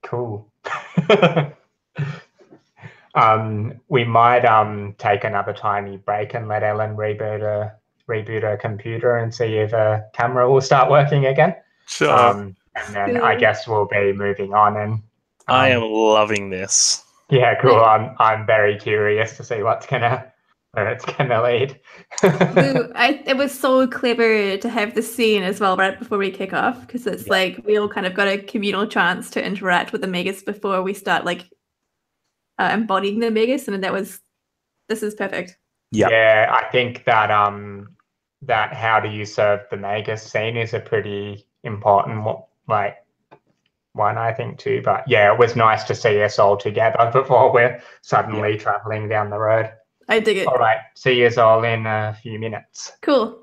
Cool. We might take another tiny break and let Ellen reboot her computer and see if her camera will start working again. Sure. And then I guess we'll be moving on. And I am loving this. Yeah, cool. I'm very curious to see where it's gonna lead. It was so clever to have the scene as well right before we kick off, because it's like we all kind of got a communal chance to interact with the Magus before we start like embodying the Magus, and this is perfect. Yeah, I think that that how do you serve the Magus scene is a pretty important one, I think, too. But yeah, it was nice to see us all together before we're suddenly traveling down the road. I dig it. All right, see you all in a few minutes. Cool.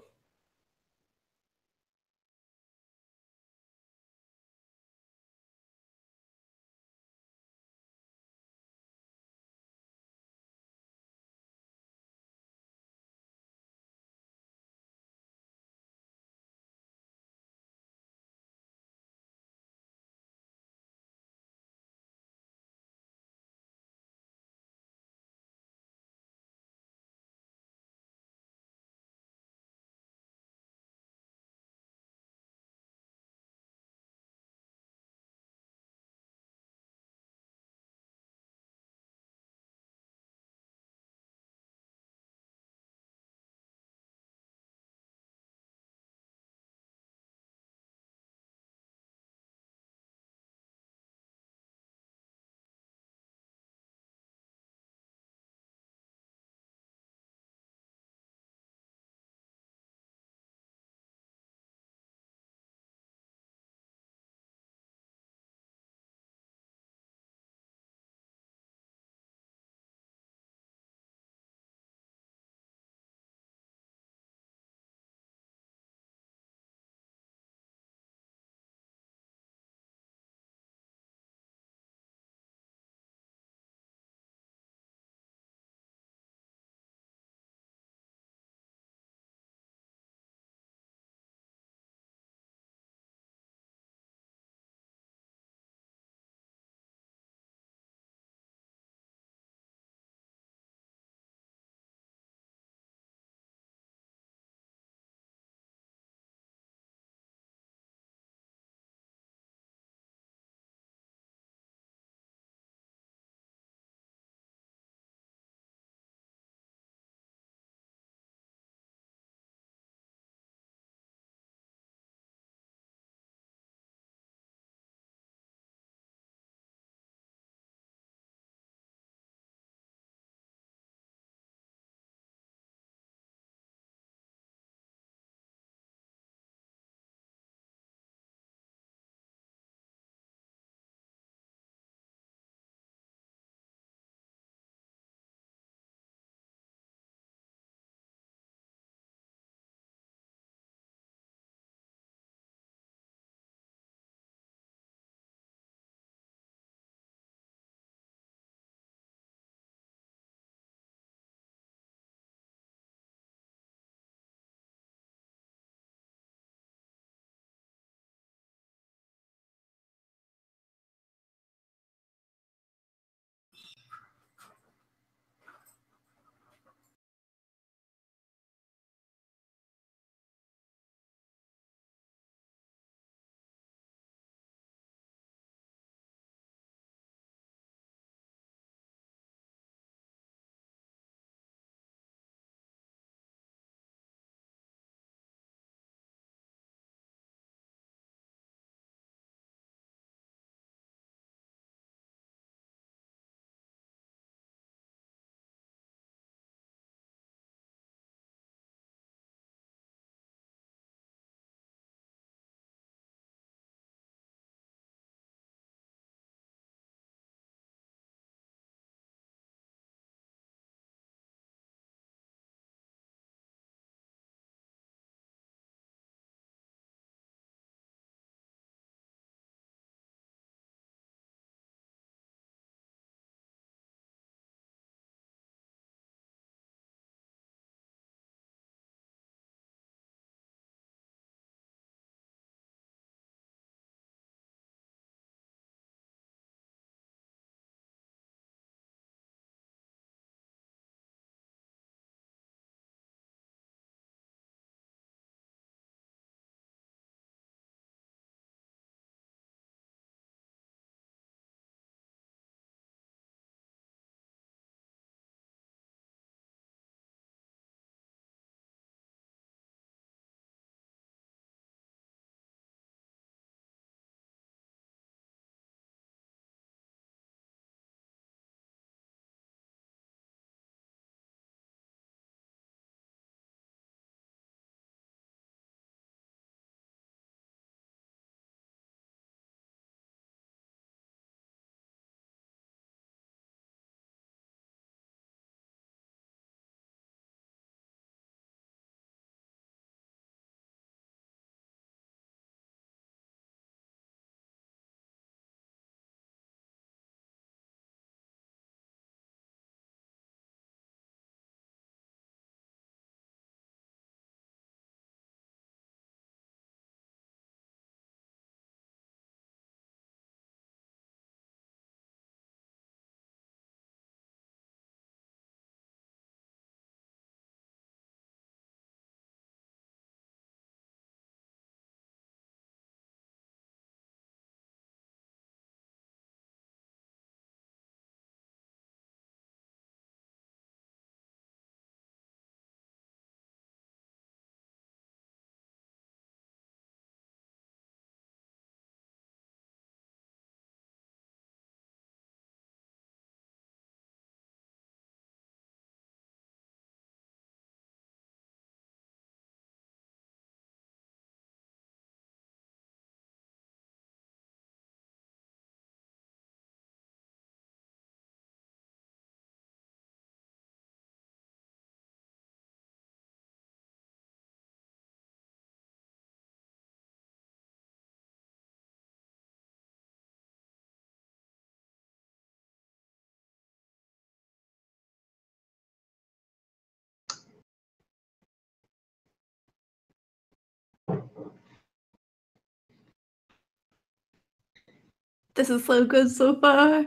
This is so good so far.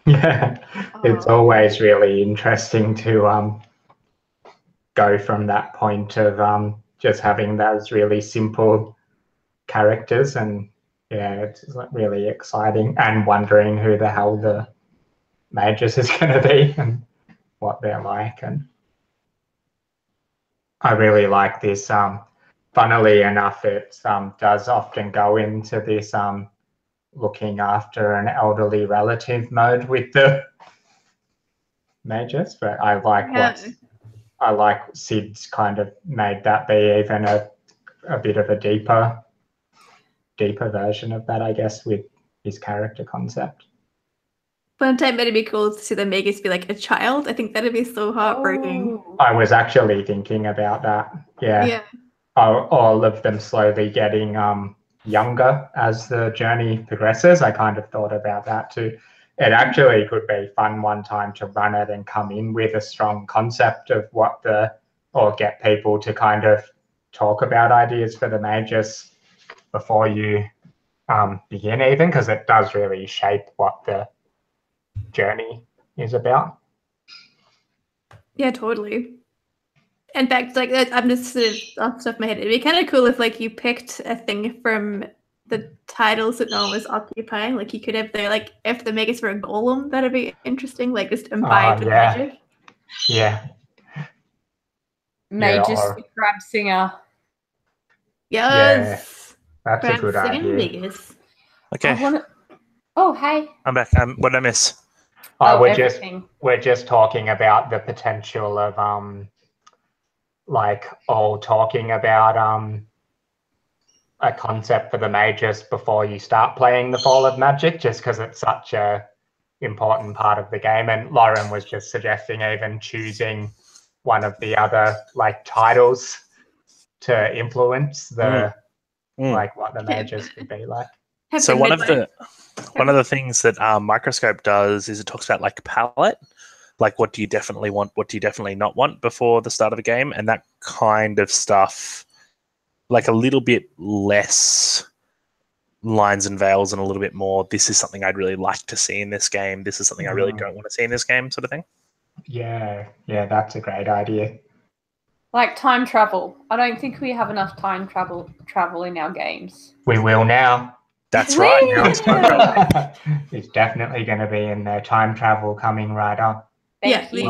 Yeah, it's always really interesting to go from that point of just having those really simple characters, and yeah, it's like really exciting, and wondering who the hell the mages is going to be and what they're like. And I really like this. Funnily enough, it does often go into this looking after an elderly relative mode with the mages, but I like Sid's kind of made that be even a bit of a deeper version of that, I guess, with his character concept. One time it'd be cool to see the Magus be like a child. I think that'd be so heartbreaking. Oh. I was actually thinking about that. Yeah. All of them slowly getting younger as the journey progresses. I kind of thought about that too. It actually could be fun one time to run it and come in with a strong concept of or get people to kind of talk about ideas for the mages before you begin, even, because it does really shape what the journey is about. Yeah, totally. In fact, like I'm just sort of off the top of my head, it'd be kind of cool if like you picked a thing from the titles that no one was occupying. Like you could have if the Magus were a golem, that'd be interesting. Like just imbibed with magic. Yeah. Magus the crab singer. Yes. Yeah, that's a good idea. Magus. Okay. Oh, hey. I'm back. What did I miss? We're just talking about the potential of all talking about a concept for the mages before you start playing the Fall of Magic, just because it's such a important part of the game. And Lauren was just suggesting even choosing one of the other titles to influence the what the mages could be like. So one of the things that Microscope does is it talks about palette, what do you definitely want, what do you definitely not want before the start of a game, and that kind of stuff, a little bit less lines and veils and a little bit more, this is something I'd really like to see in this game, this is something I really don't want to see in this game, sort of thing. Yeah, that's a great idea. Like time travel. I don't think we have enough time travel in our games. We will now. That's right. It's definitely going to be in there. Time travel coming right up. Thank you.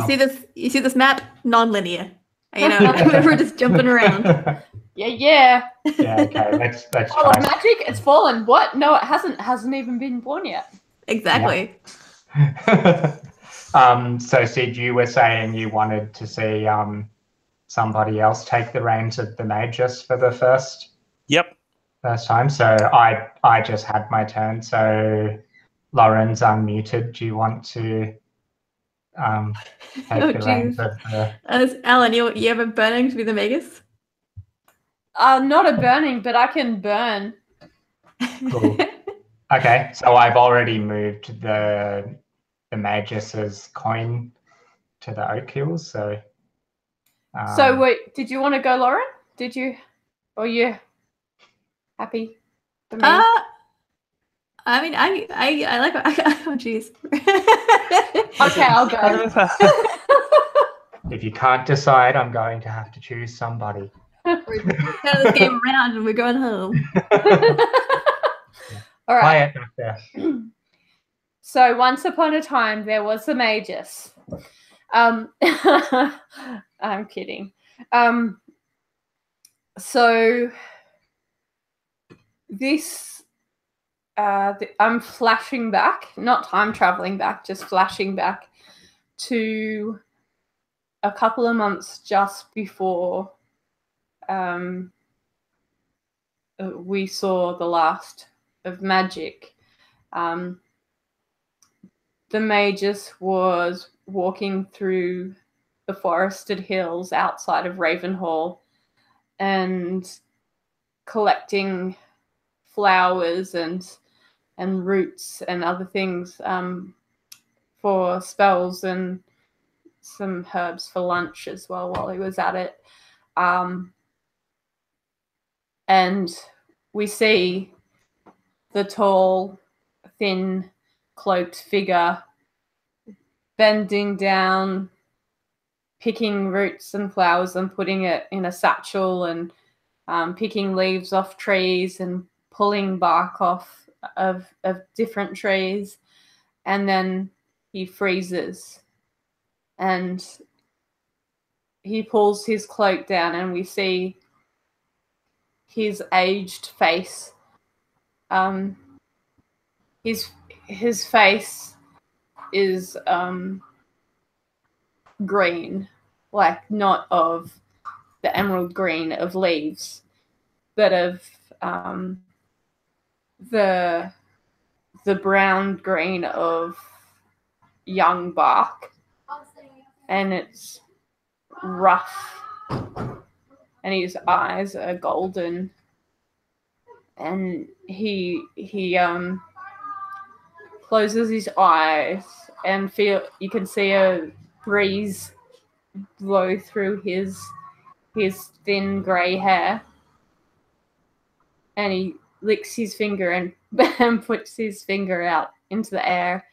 You see this map? Non-linear. We're just jumping around. Yeah. Yeah, okay, let's try. Magic, it's fallen. What? No, it hasn't even been born yet. Exactly. Yeah. So Sid, you were saying you wanted to see somebody else take the reins of the magus for the first time. So I just had my turn. So Lauren's unmuted. Do you want to take the reins of the... Alan, you have a burning to be the magus? Not a burning, but I can burn. Cool. Okay, so I've already moved the magus's coin to the Oak Hills. So wait, did you want to go, Lauren? Did you? Or you happy for me? I mean, I like. Oh, jeez. Okay, I'll go. If you can't decide, I'm going to have to choose somebody. We're turning this game around and we're going home. All right. Quiet back there. So once upon a time, there was a magus. I'm kidding. So this, I'm flashing back, not time traveling back, just flashing back to a couple of months just before we saw the last of magic. The magus was walking through the forested hills outside of Ravenhall and collecting flowers and roots and other things for spells and some herbs for lunch as well while he was at it. And we see the tall, thin, cloaked figure bending down, picking roots and flowers and putting it in a satchel, and picking leaves off trees and pulling bark off of different trees. And then he freezes and he pulls his cloak down, and we see his aged face. His face is green, like not of the emerald green of leaves, but of the brown green of young bark, and it's rough, and his eyes are golden, and he closes his eyes, and you can see a breeze blow through his thin grey hair, and he licks his finger and puts his finger out into the air,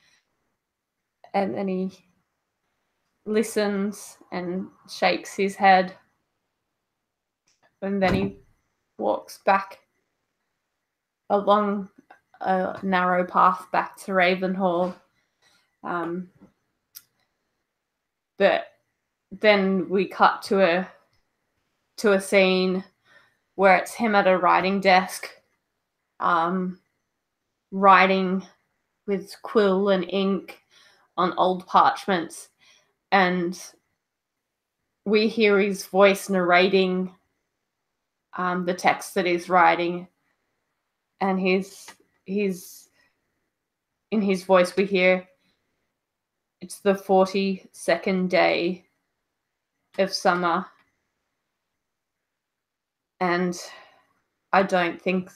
and then he listens and shakes his head, and then he walks back along a narrow path back to Ravenhall. But then we cut to a scene where it's him at a writing desk, writing with quill and ink on old parchments, and we hear his voice narrating the text that he's writing, and he's in his voice we hear, "It's the 42nd day of summer, and I don't think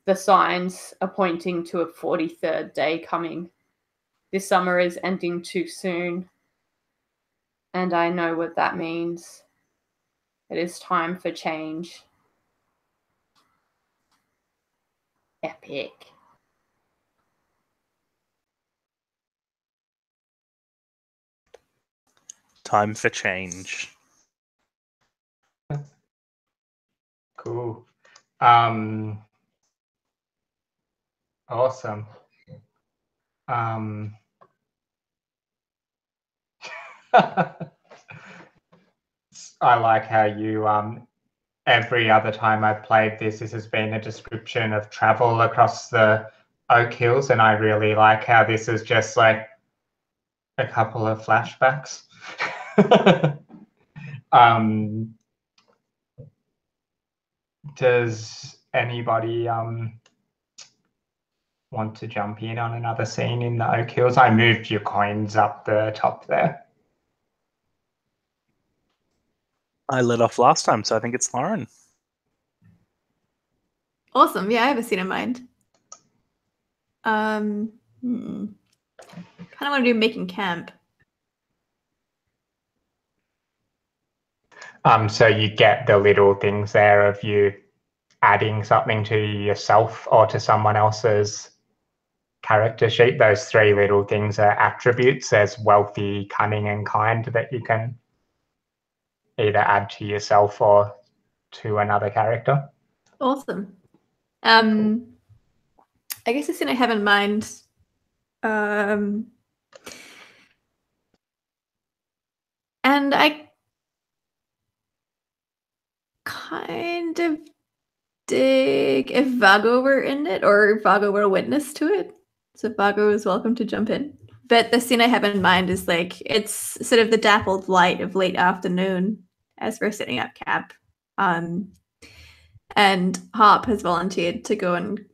the signs are pointing to a 43rd day coming. This summer is ending too soon, and I know what that means. It is time for change." Epic. Time for change. Cool. Awesome. I like how you every other time I've played this has been a description of travel across the Oak Hills, and I really like how this is just like a couple of flashbacks. Does anybody want to jump in on another scene in the Oak Hills? I moved your coins up the top there. I lit off last time, so I think it's Lauren. Awesome. Yeah, I have a scene in mind. Kind of want to do making camp. So you get the little things there of you adding something to yourself or to someone else's character sheet. Those three little things are attributes. There's wealthy, cunning, and kind that you can either add to yourself or to another character. Awesome. I guess the scene I have in mind, and I kind of dig if Vago were in it, or Vago were a witness to it. So Vago is welcome to jump in. But the scene I have in mind is like, it's sort of the dappled light of late afternoon as we're setting up camp. And Harp has volunteered to go and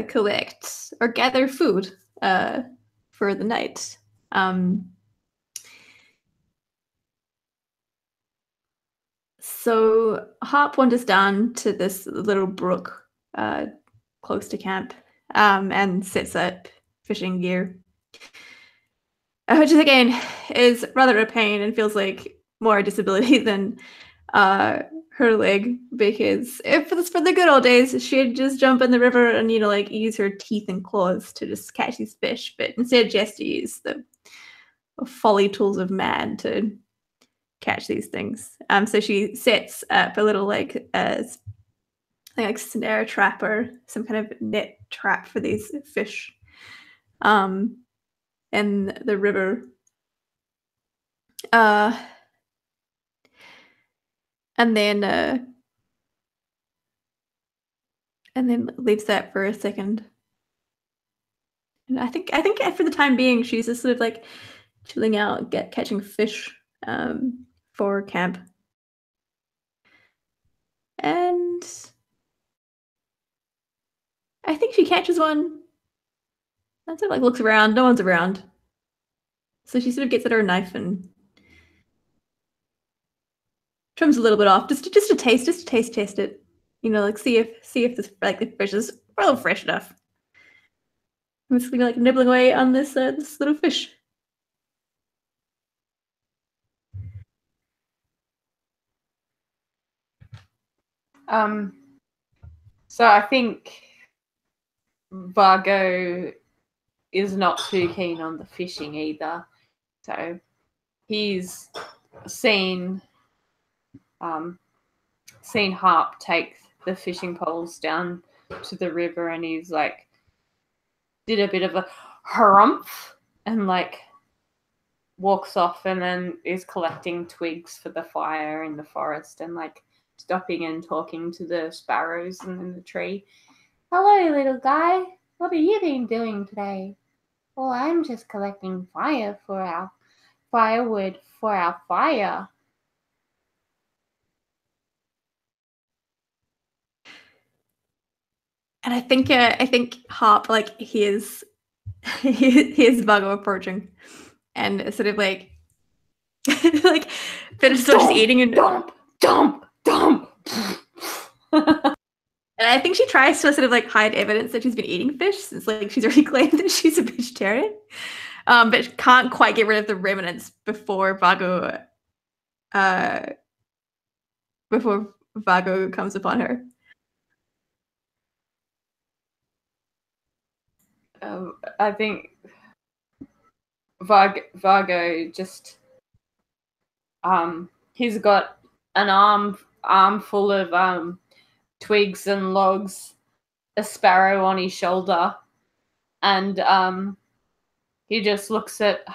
collect or gather food for the night. So Harp wanders down to this little brook close to camp and sets up fishing gear, which is, again, is rather a pain and feels like more a disability than her leg because if it's for the good old days, she'd just jump in the river and like use her teeth and claws to just catch these fish. But instead, she has to use the folly tools of man to catch these things. So she sets up a little like snare trap or some kind of net trap for these fish, in the river. And then leaves that for a second. And I think for the time being, she's just sort of like chilling out, catching fish for camp. And I think she catches one. And sort of like looks around. No one's around. So she sort of gets at her knife and trims a little bit off, just to taste it. Like see if this the fish is well fresh enough. I'm just gonna be like nibbling away on this this little fish. So I think Vargo is not too keen on the fishing either. So he's seen Harp take the fishing poles down to the river, and he's like did a bit of a harumph and like walks off, and then is collecting twigs for the fire in the forest and like stopping and talking to the sparrows in the tree. Hello, little guy. What have you been doing today? Well, I'm just collecting fire for our firewood for our fire. And I think Harp like hears Vago approaching, and sort of like like finishes just eating and dump. And I think she tries to sort of like hide evidence that she's been eating fish, since like she's already claimed that she's a vegetarian, but can't quite get rid of the remnants before Vago comes upon her. I think Vargo just he's got an arm full of twigs and logs, a sparrow on his shoulder, and he just looks at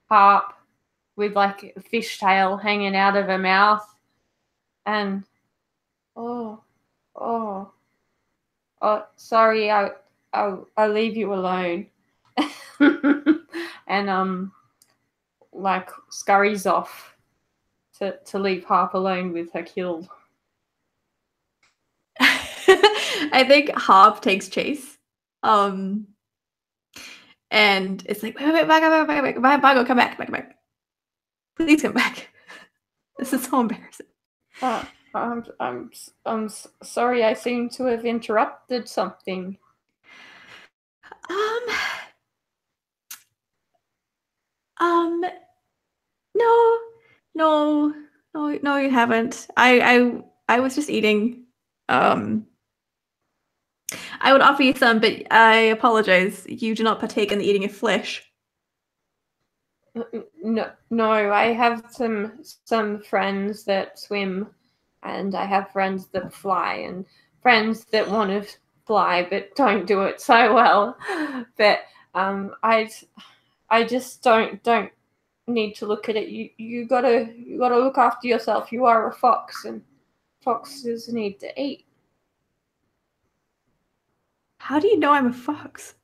Harp with like a fishtail hanging out of her mouth, and oh, sorry, I'll leave you alone. And like scurries off to leave Harp alone with her killed. I think Harp takes chase. And it's like, wait, Vago, come back. Please come back. This is so embarrassing. I'm sorry, I seem to have interrupted something. No, you haven't. I was just eating. I would offer you some, but I apologize. You do not partake in the eating of flesh. No, I have some friends that swim, and I have friends that fly, and friends that want to fly but don't do it so well. But I just don't need to look at it. You gotta look after yourself. You are a fox, and foxes need to eat. How do you know I'm a fox?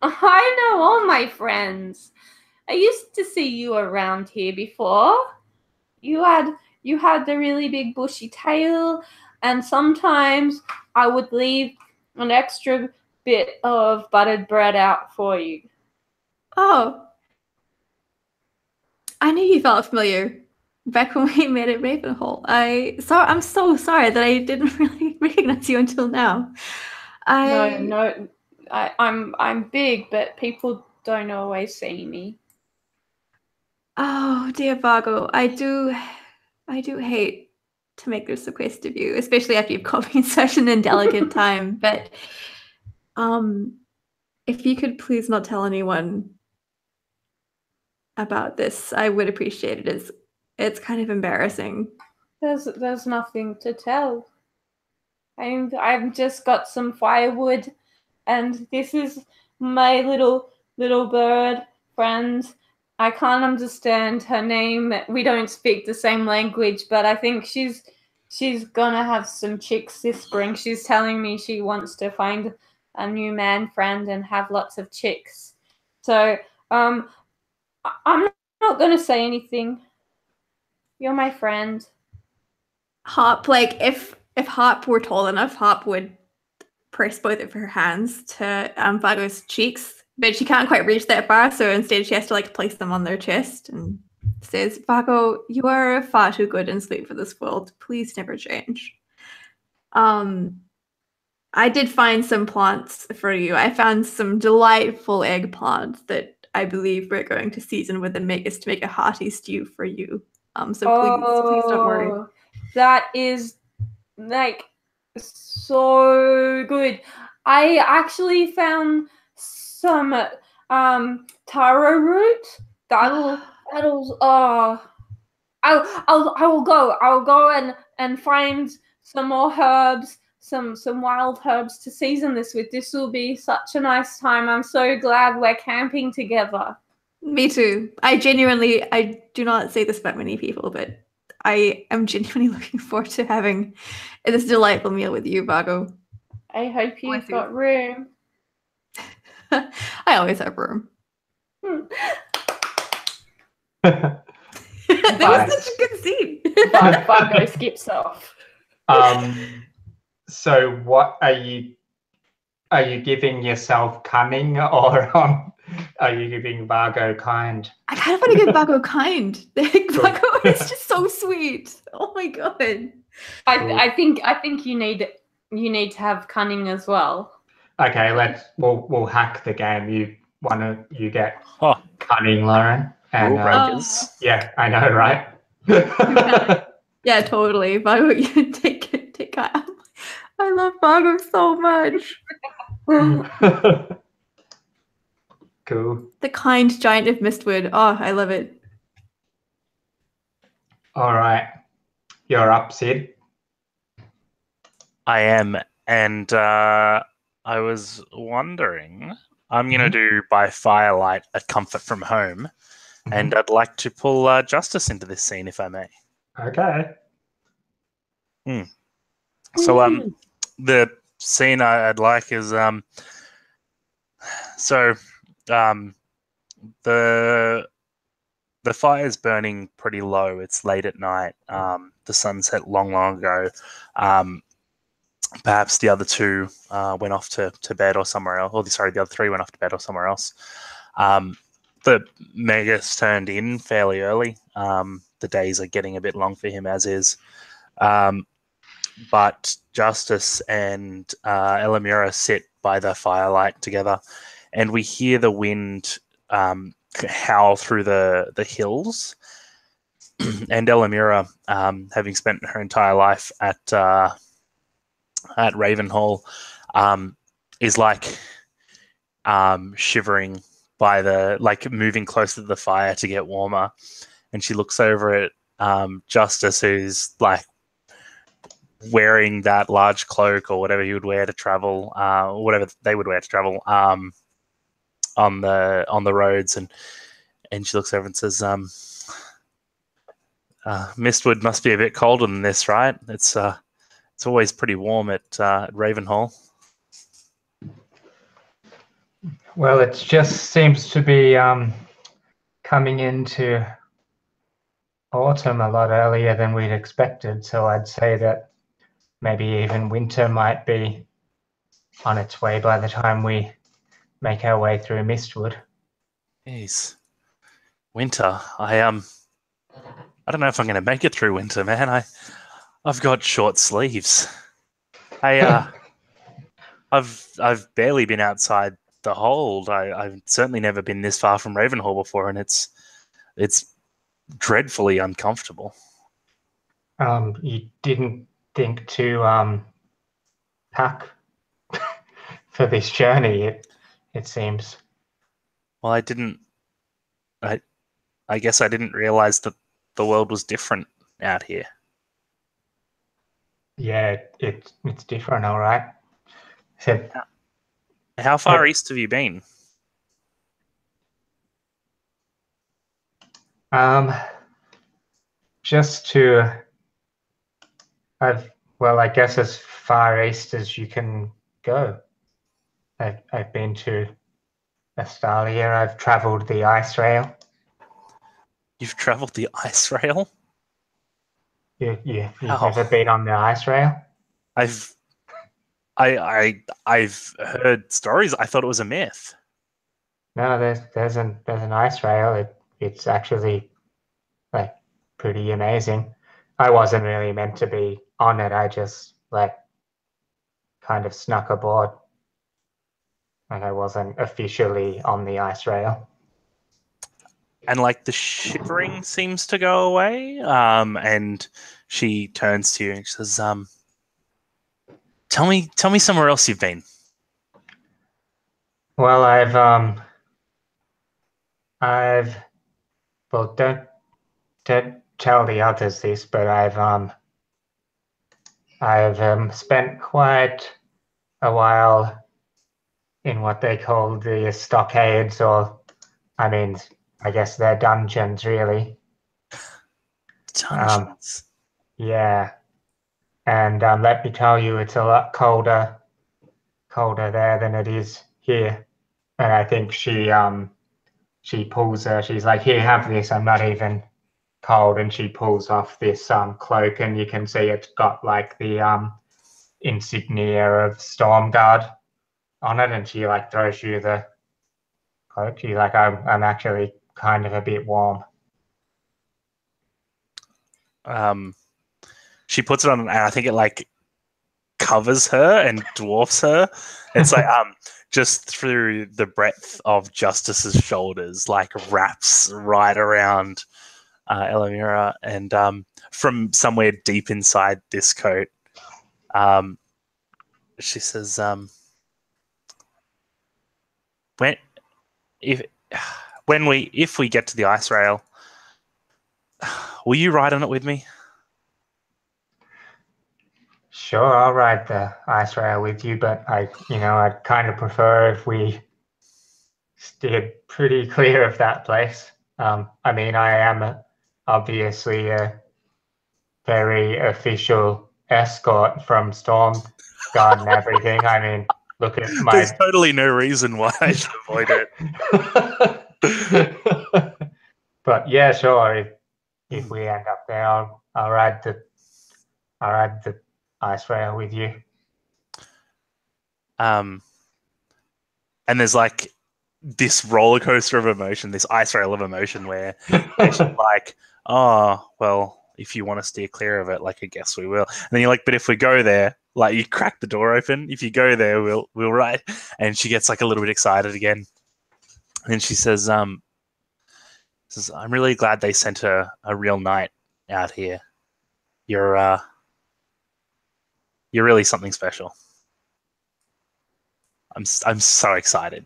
I know all my friends. I used to see you around here before. You had the really big bushy tail, and sometimes I would leave an extra bit of buttered bread out for you. Oh. I knew you felt familiar back when we met at Ravenhall. I'm so sorry that I didn't really recognize you until now. No, I'm big, but people don't always see me. Oh dear Vago, I do hate to make this request of you, especially after you've caught me in such an indelicate time. But if you could please not tell anyone about this, I would appreciate it. It's kind of embarrassing. There's nothing to tell. I've just got some firewood, and this is my little bird friend. I can't understand her name. We don't speak the same language, but I think she's gonna have some chicks this spring. She's telling me she wants to find a new man friend and have lots of chicks. So I'm not gonna say anything. You're my friend. Harp, like if Harp were tall enough, Harp would press both of her hands to Vargo's cheeks, but she can't quite reach that far, so instead she has to like place them on their chest and says, Vargo, you are far too good and sweet for this world. Please never change. I did find some plants for you. I found some delightful eggplants that I believe we're going to season with the makers to make a hearty stew for you. So please don't worry. That is like so good. I actually found some taro root. I will go and find some more herbs, some wild herbs to season this with. This will be such a nice time. I'm so glad we're camping together. Me too. I do not say this about many people, but I am genuinely looking forward to having this delightful meal with you, Vargo. I hope you've got room. I always have room. That was such a good scene. Vargo skips off. So what are you giving yourself cunning, or are you giving Vargo kind? I kind of want to give Vargo kind. Vargo is just so sweet. Oh my god. I think you need to have cunning as well. Okay, we'll hack the game. You get cunning, Lauren. And yeah, I know, right? Yeah, totally. Vargo, you take Kyle. I love Vargo so much. Cool. The kind giant of Mistwood. Oh, I love it. All right. You're up, Sid. I am. And I was wondering, I'm going to do by firelight a comfort from home. And I'd like to pull Justice into this scene, if I may. Okay. So the scene I'd like is the fire's burning pretty low. It's late at night. The sun set long ago. Perhaps the other two went off to bed or somewhere else. The other three went off to bed or somewhere else. The Megas turned in fairly early. The days are getting a bit long for him, as is. But Justice and Elamura sit by the firelight together, and we hear the wind howl through the hills. And Elamura, having spent her entire life at Ravenhall, is like shivering by moving closer to the fire to get warmer. And she looks over at Justice, who's like wearing that large cloak or whatever he would wear to travel, whatever they would wear to travel on the roads, and she looks over and says, Mistwood must be a bit colder than this, right? It's always pretty warm at Ravenhall. Well, it just seems to be coming into autumn a lot earlier than we'd expected, so I'd say that maybe even winter might be on its way by the time we make our way through Mistwood. Jeez. Winter. I don't know if I'm going to make it through winter, man. I've got short sleeves. I've barely been outside the hold. I've certainly never been this far from Ravenhall before, and it's dreadfully uncomfortable. You didn't think to pack for this journey, it seems. Well, I didn't. I guess I didn't realize that the world was different out here. Yeah, it's different, all right. So, How far east have you been? just to, I guess as far east as you can go. I've been to Australia. I've travelled the ice rail. You've travelled the ice rail? You've Wow. never been on the ice rail? I've heard stories. I thought it was a myth. No, there's an ice rail. It's actually like pretty amazing. I wasn't really meant to be on it. I just like kind of snuck aboard. Like I wasn't officially on the ice rail. And like the shivering seems to go away. And she turns to you and she says, tell me somewhere else you've been. Well, well, don't tell the others this, but I've spent quite a while in what they call the stockades, or I mean, I guess they're dungeons, really. Dungeons. Yeah, and let me tell you, it's a lot colder there than it is here. And I think she pulls she's like, here, have this. I'm not even cold, and she pulls off this cloak, and you can see it's got like the insignia of Stormguard on it, and she like throws you the cloak. She's like, I'm actually kind of a bit warm. She puts it on, and I think it like covers her and dwarfs her. It's like just through the breadth of Justice's shoulders, like wraps right around Elamira, and from somewhere deep inside this coat, she says, if we get to the ice rail, will you ride on it with me? Sure, I'll ride the ice rail with you, but I'd kind of prefer if we steered pretty clear of that place. I mean, I am obviously a very official escort from Stormguard and everything. I mean, look at my. There's totally no reason why I should avoid it. But yeah, sure. If we end up there, I'll ride the ice rail with you. And there's like this roller coaster of emotion, this ice rail of emotion, where it's like, oh well, if you want to steer clear of it, like I guess we will. And then you're like, but if we go there, like you crack the door open. If you go there, we'll ride. And she gets like a little bit excited again. And she says, I'm really glad they sent a real knight out here. You're really something special. I'm so excited.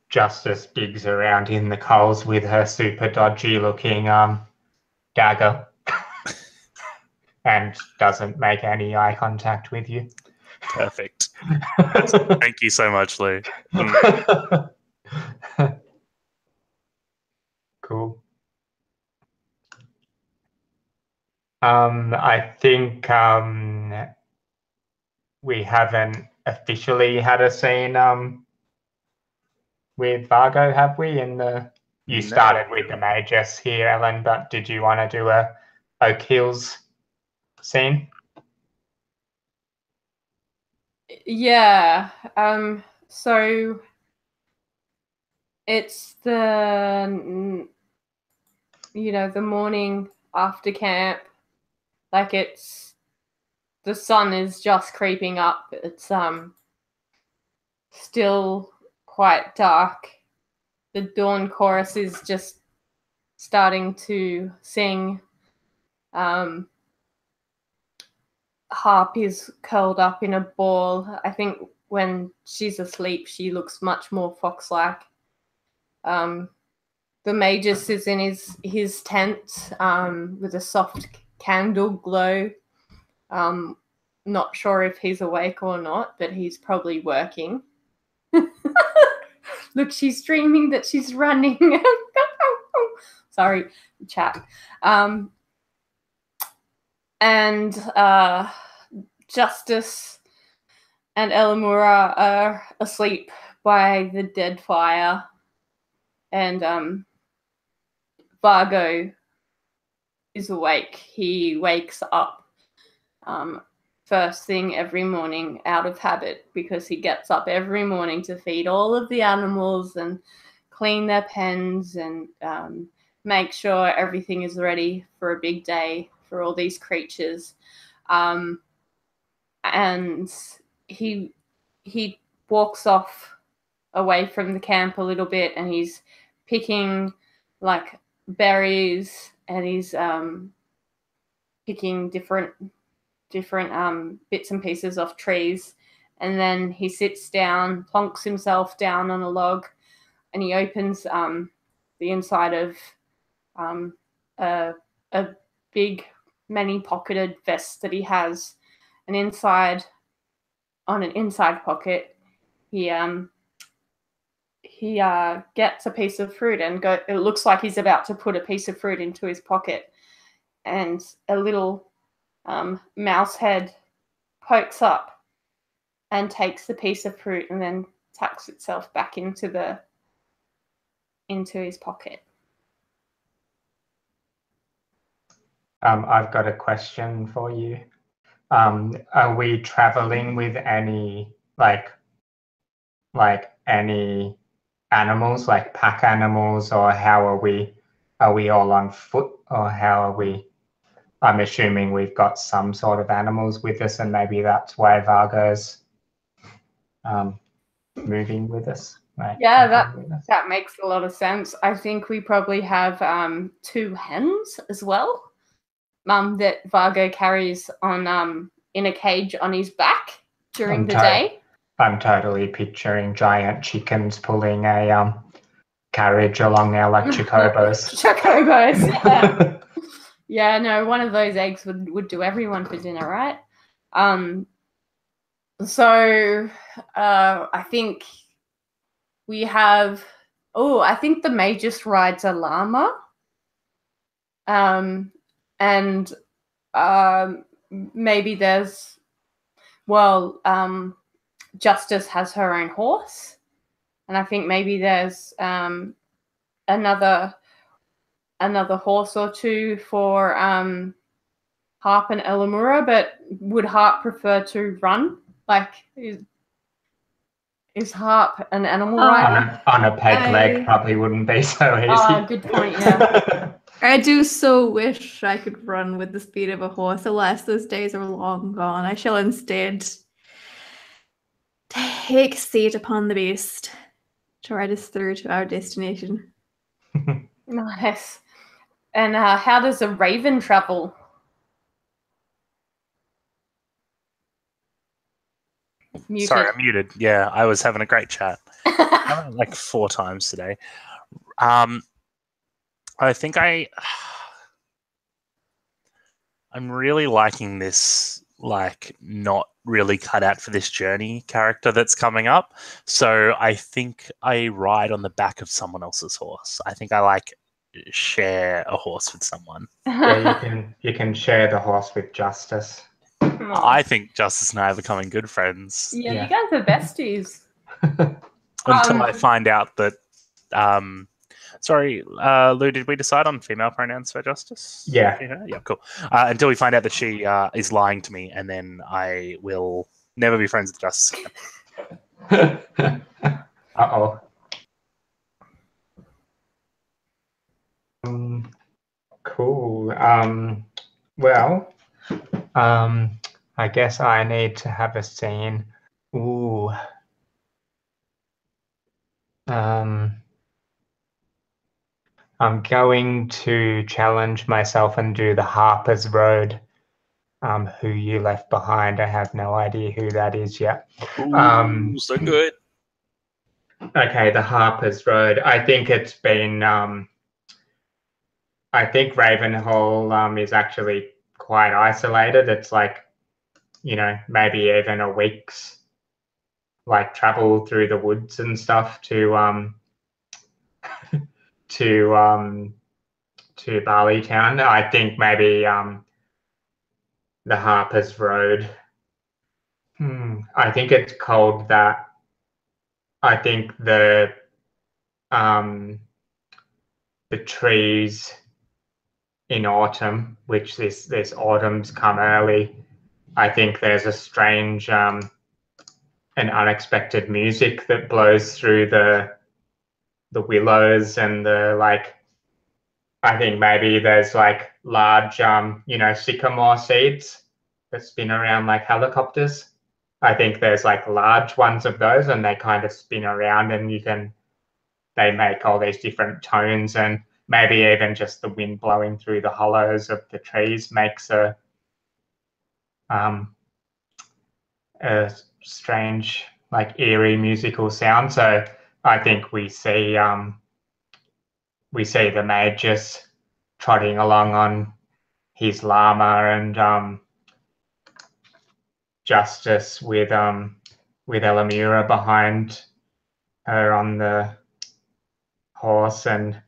Justice digs around in the coals with her super dodgy looking dagger and doesn't make any eye contact with you. Perfect. Thank you so much, Lou. Cool. I think we haven't officially had a scene with Vargo, have we? You started with the Magus here, Ellen, but did you want to do a Oak Hills scene? Yeah. So it's the the morning after camp. Like the sun is just creeping up. It's still quite dark. The dawn chorus is just starting to sing, Harp is curled up in a ball. I think when she's asleep, she looks much more fox-like. The Magus is in his tent with a soft candle glow. Not sure if he's awake or not, but he's probably working. Look, she's dreaming that she's running. Sorry, chat. And Justice and Elamura are asleep by the dead fire. And Vargo is awake. He wakes up first thing every morning out of habit, because he gets up every morning to feed all of the animals and clean their pens and make sure everything is ready for a big day for all these creatures. And he walks off away from the camp a little bit, and he's picking like berries, and he's picking different bits and pieces off trees. And then he sits down, plonks himself down on a log, and he opens the inside of a big many-pocketed vest that he has. And inside, on an inside pocket, he gets a piece of fruit and it looks like he's about to put a piece of fruit into his pocket, and a little mouse head pokes up and takes the piece of fruit and then tucks itself back into his pocket. I've got a question for you. Are we traveling with any any animals, like pack animals, or how are we? Are we all on foot, or how are we? I'm assuming we've got some sort of animals with us, and maybe that's why Vargo's moving with us. Yeah, that makes a lot of sense. I think we probably have 2 hens as well, that Vargo carries on in a cage on his back during the day. I'm totally picturing giant chickens pulling a carriage along there like chocobos. Chocobos, yeah. Yeah, no, one of those eggs would do everyone for dinner, right? So I think we have. Oh, I think the Magus rides a llama. And maybe there's. Well, Justice has her own horse, and I think maybe there's another horse or 2 for Harp and Elamura. But would Harp prefer to run? Like, is Harp an animal rider? On a peg leg probably wouldn't be so easy. Good point, yeah. I do so wish I could run with the speed of a horse. Alas, those days are long gone. I shall instead take seat upon the beast to ride us through to our destination. Nice. And how does a raven travel? Muted. Sorry, I'm muted. Yeah, I was having a great chat. Like 4 times today. I think I'm really liking this, like, not really cut out for this journey character that's coming up. So I think I ride on the back of someone else's horse. I think I like share a horse with someone. Yeah, you can share the horse with Justice. I think Justice and I are becoming good friends. Yeah. You guys are besties. Until I find out that sorry, Lou, did we decide on female pronouns for Justice? Yeah. Yeah, cool. Until we find out that she is lying to me, and then I will never be friends with Justice again. Uh-oh. Cool. Well, I guess I need to have a scene. Ooh. I'm going to challenge myself and do the Harper's Road. Who you left behind. I have no idea who that is yet. Ooh, so good. Okay, the Harper's Road. I think it's been. I think Ravenhall is actually quite isolated. It's like, maybe even a week's like travel through the woods and stuff to to Barley Town. I think maybe the Harper's Road. I think it's called that. I think the trees in autumn, which this autumn's come early. I think there's a strange and unexpected music that blows through the willows and the like. I think maybe there's like large sycamore seeds that spin around like helicopters. I think there's like large ones of those, and they kind of spin around, and they make all these different tones, and maybe even just the wind blowing through the hollows of the trees makes a strange, like eerie musical sound. So I think we see the Magus trotting along on his llama, and Justice with Elamura behind her on the horse, and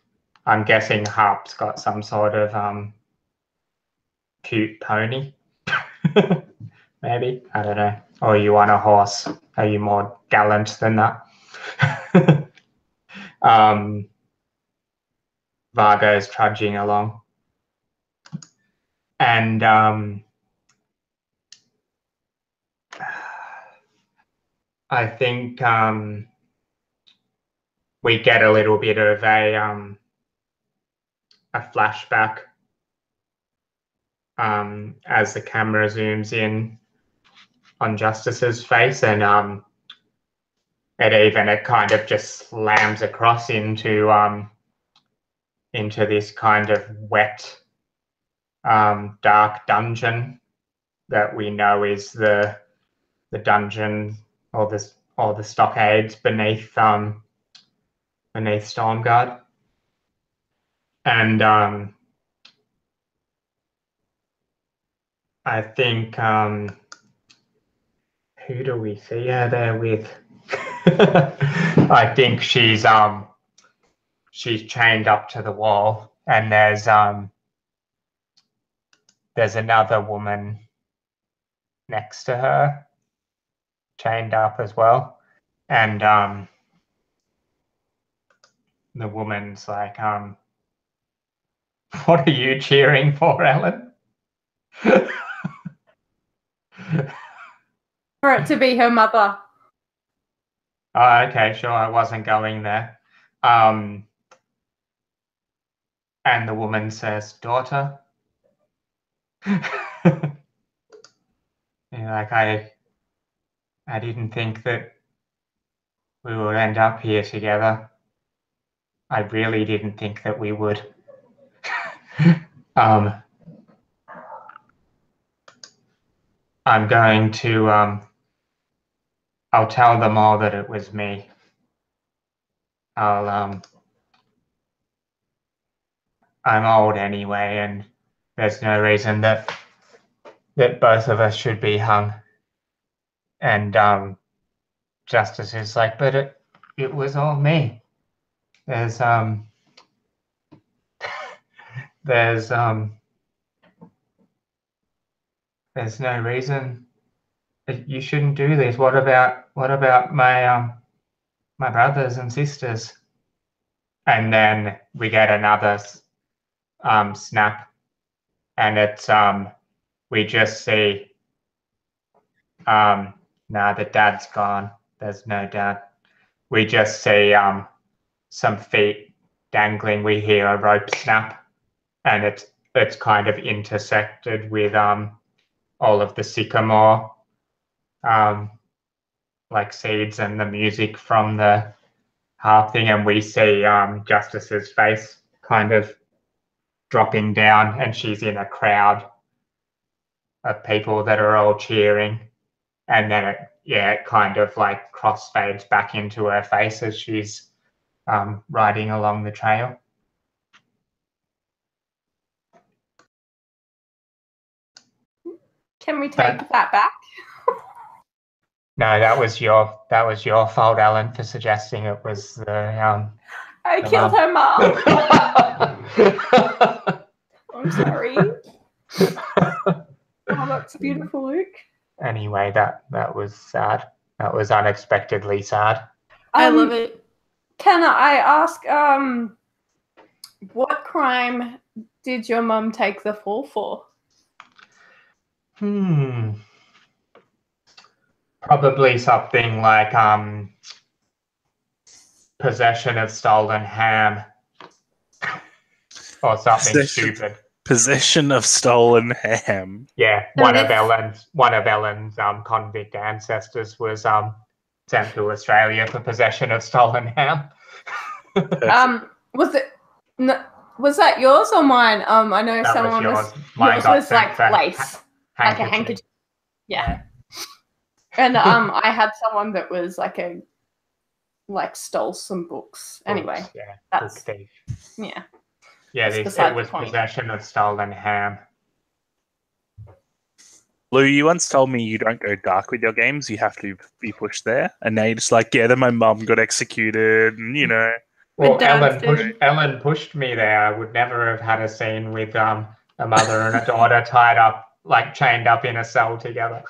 I'm guessing Harp's got some sort of cute pony. Maybe, I don't know. Or are you on a horse? Are you more gallant than that? Vargo's trudging along, and I think we get a little bit of a flashback as the camera zooms in on Justice's face, and it kind of just slams across into this kind of wet, dark dungeon that we know is the dungeon or the stockades beneath Stormguard, and I think who do we see her there with? I think she's chained up to the wall, and there's another woman next to her, chained up as well, and the woman's like, "What are you cheering for, Ellen?" For it to be her mother. Oh, okay, sure. I wasn't going there. And the woman says, "Daughter." Like, I didn't think that we would end up here together. I really didn't think that we would. I'm going to I'll tell them all that it was me. I'm old anyway, and there's no reason that both of us should be hung. And Justice is like, "But it was all me. There's no reason that you shouldn't do this. What about my my brothers and sisters?" And then we get another snap, and it's we just see the dad's gone. There's no dad. We just see some feet dangling. We hear a rope snap, and it's kind of intersected with all of the sycamore like seeds and the music from the harp thing, and we see Justice's face kind of dropping down, and she's in a crowd of people that are all cheering, and then it kind of like crossfades back into her face as she's riding along the trail. Can we take that back? No, that was your fault, Alan, for suggesting it was the I killed her mom. I'm sorry. Oh, that's beautiful, Luke. Anyway, that was sad. That was unexpectedly sad. I love it. Can I ask, what crime did your mum take the fall for? Probably something like possession of stolen ham or something stupid. Possession of stolen ham. Yeah, one of Ellen's convict ancestors was sent to Australia for possession of stolen ham. Was that yours or mine? I know that someone was yours. Mine was like lace, like a handkerchief. Yeah. And I had someone that was stole some books. Anyway, yeah, that's book thief. Yeah. Yeah, it was possession of stolen ham. Lou, you once told me you don't go dark with your games; you have to be pushed there. And now you're just like, yeah, then my mum got executed, and you know. Well, Ellen pushed me there. I would never have had a scene with a mother and a daughter tied up, like chained up in a cell together.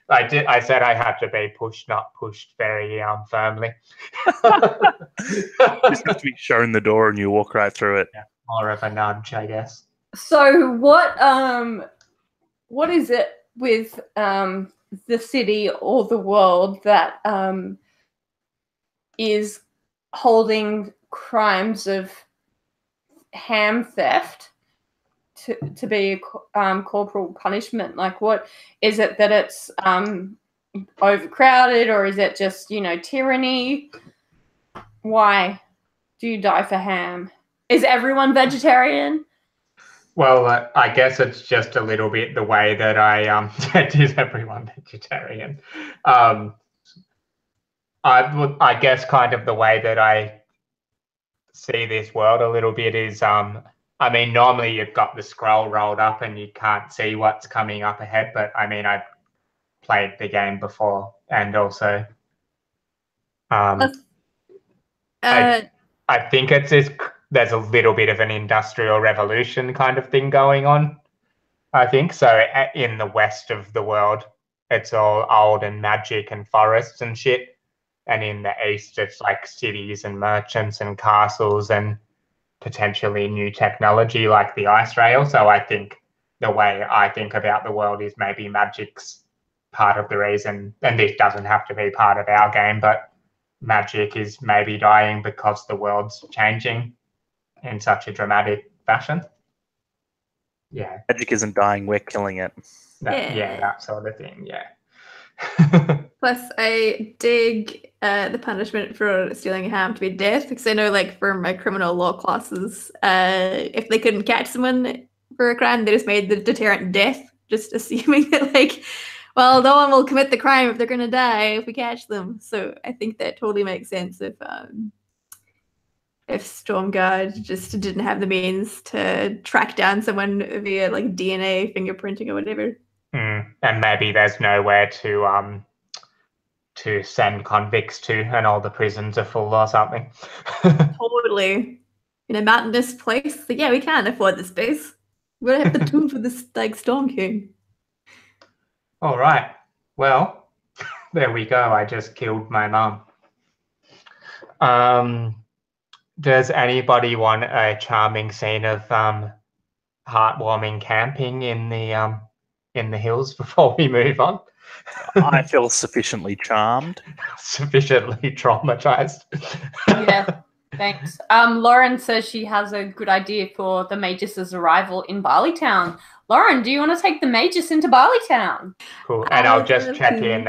I said I had to be pushed, not pushed very firmly. Just have to be shown the door and you walk right through it. Yeah, more of a nudge, I guess. So what is it with the city or the world that is holding crimes of ham theft to be a corporal punishment? Like, what is it that it's overcrowded, or is it just, tyranny? Why do you die for ham? Is everyone vegetarian? Well, I guess it's just a little bit the way that is everyone vegetarian? I guess kind of the way that I see this world a little bit is normally you've got the scroll rolled up and you can't see what's coming up ahead, but I've played the game before, and also I think there's a little bit of an industrial revolution kind of thing going on, I think. So in the west of the world, it's all old and magic and forests and shit. And in the east, it's like cities and merchants and castles and potentially new technology like the ice rail. So I think the way I think about the world is maybe magic's part of the reason, and this doesn't have to be part of our game, but magic is maybe dying because the world's changing in such a dramatic fashion. Yeah. Magic isn't dying, we're killing it. That sort of thing, yeah. Plus, I dig the punishment for stealing ham to be death, because I know, like, for my criminal law classes, if they couldn't catch someone for a crime, they just made the deterrent death, just assuming that, like, well, no one will commit the crime if they're going to die if we catch them. So I think that totally makes sense if Stormguard just didn't have the means to track down someone via, like, DNA, fingerprinting, or whatever. And maybe there's nowhere to send convicts to, and all the prisons are full or something. Totally. In a mountainous place, but yeah, we can't afford the space. We don't have the tomb for this, like, Storm King. All right. Well, there we go. I just killed my mum. Does anybody want a charming scene of heartwarming camping in the hills before we move on? I feel sufficiently charmed. Sufficiently traumatized. Yeah, thanks. Lauren says she has a good idea for the Magus' arrival in Barley Town. Lauren, do you want to take the Magus into Barley Town? Cool. And I'll just check in.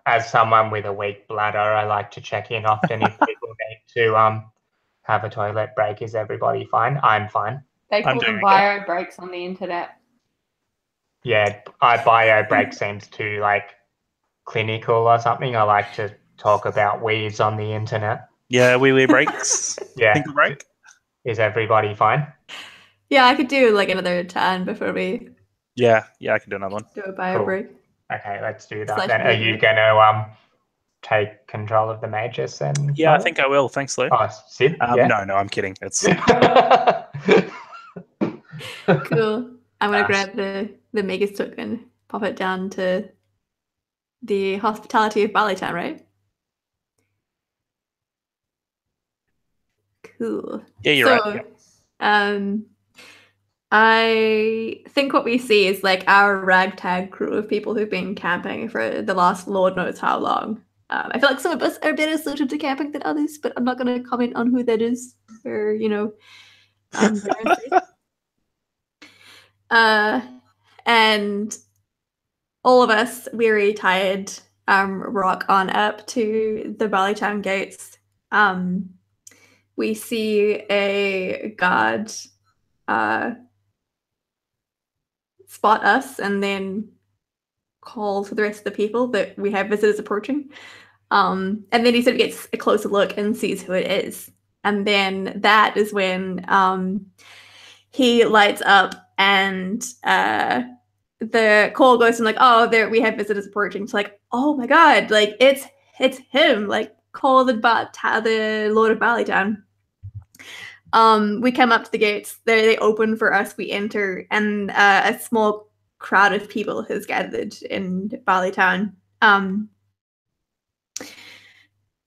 As someone with a weak bladder, I like to check in often if people need to have a toilet break. Is everybody fine? I'm fine. They I'm call them doing bio breaks on the internet. Yeah, bio break seems too like clinical or something. I like to talk about weeds on the internet. Yeah, wee breaks. Yeah. Think a break. Is everybody fine? Yeah, I could do like another turn before we Yeah, I can do another one. do a bio Cool. break. Okay, let's do that Slash then. Are you movement. gonna take control of the Magus and Yeah, I think I will. Thanks, Lou. Oh, Sid? Yeah. No, I'm kidding. It's Cool. I'm gonna Nice. grab the Magus token, pop it down to the hospitality of Barley Town, right? Cool. yeah, you're right. Yeah. I think what we see is like our ragtag crew of people who've been camping for the last Lord knows how long. I feel like some of us are better suited to camping than others, but I'm not going to comment on who that is or, and all of us, weary, tired, rock on up to the Barley Town gates. We see a guard spot us and then call to the rest of the people that we have visitors approaching. And then he sort of gets a closer look and sees who it is. And then that is when he lights up and the call goes from like, oh, there we have visitors approaching. It's like, oh my god, like it's him. Like call the Lord of Barley Town. We come up to the gates. They open for us. We enter, and a small crowd of people has gathered in Barley Town.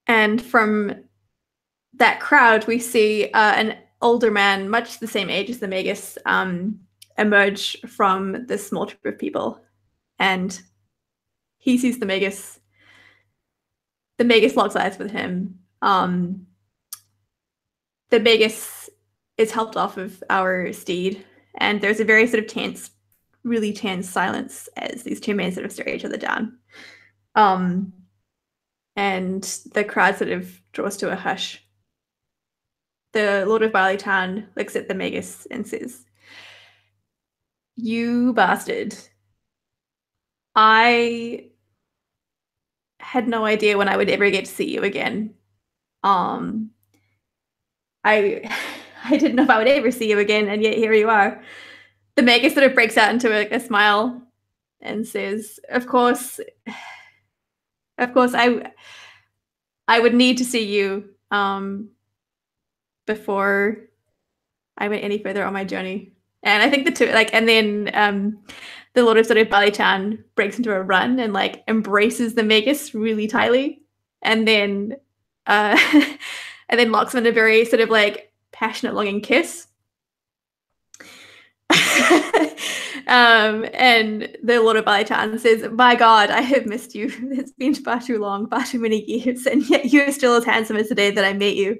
And from that crowd, we see an older man, much the same age as the Magus, emerge from this small troop of people. And he sees the Magus. The Magus locks eyes with him. The Magus is helped off of our steed, and there's a very sort of tense, really tense silence as these two men sort of stare each other down. And the crowd sort of draws to a hush. The Lord of Barley Town looks at the Magus and says, "You bastard. I had no idea when I would ever get to see you again. I didn't know if I would ever see you again, and yet here you are." The Magus sort of breaks out into a smile and says, Of course, I would need to see you before I went any further on my journey." And I think the two, and then the Lord of sort of Barley Town breaks into a run and embraces the Magus really tightly, and then locks him in a very sort of passionate, longing kiss. And the Lord of Barley Town says, "My God, I have missed you. It's been far too long, far too many years, and yet you are still as handsome as the day that I met you."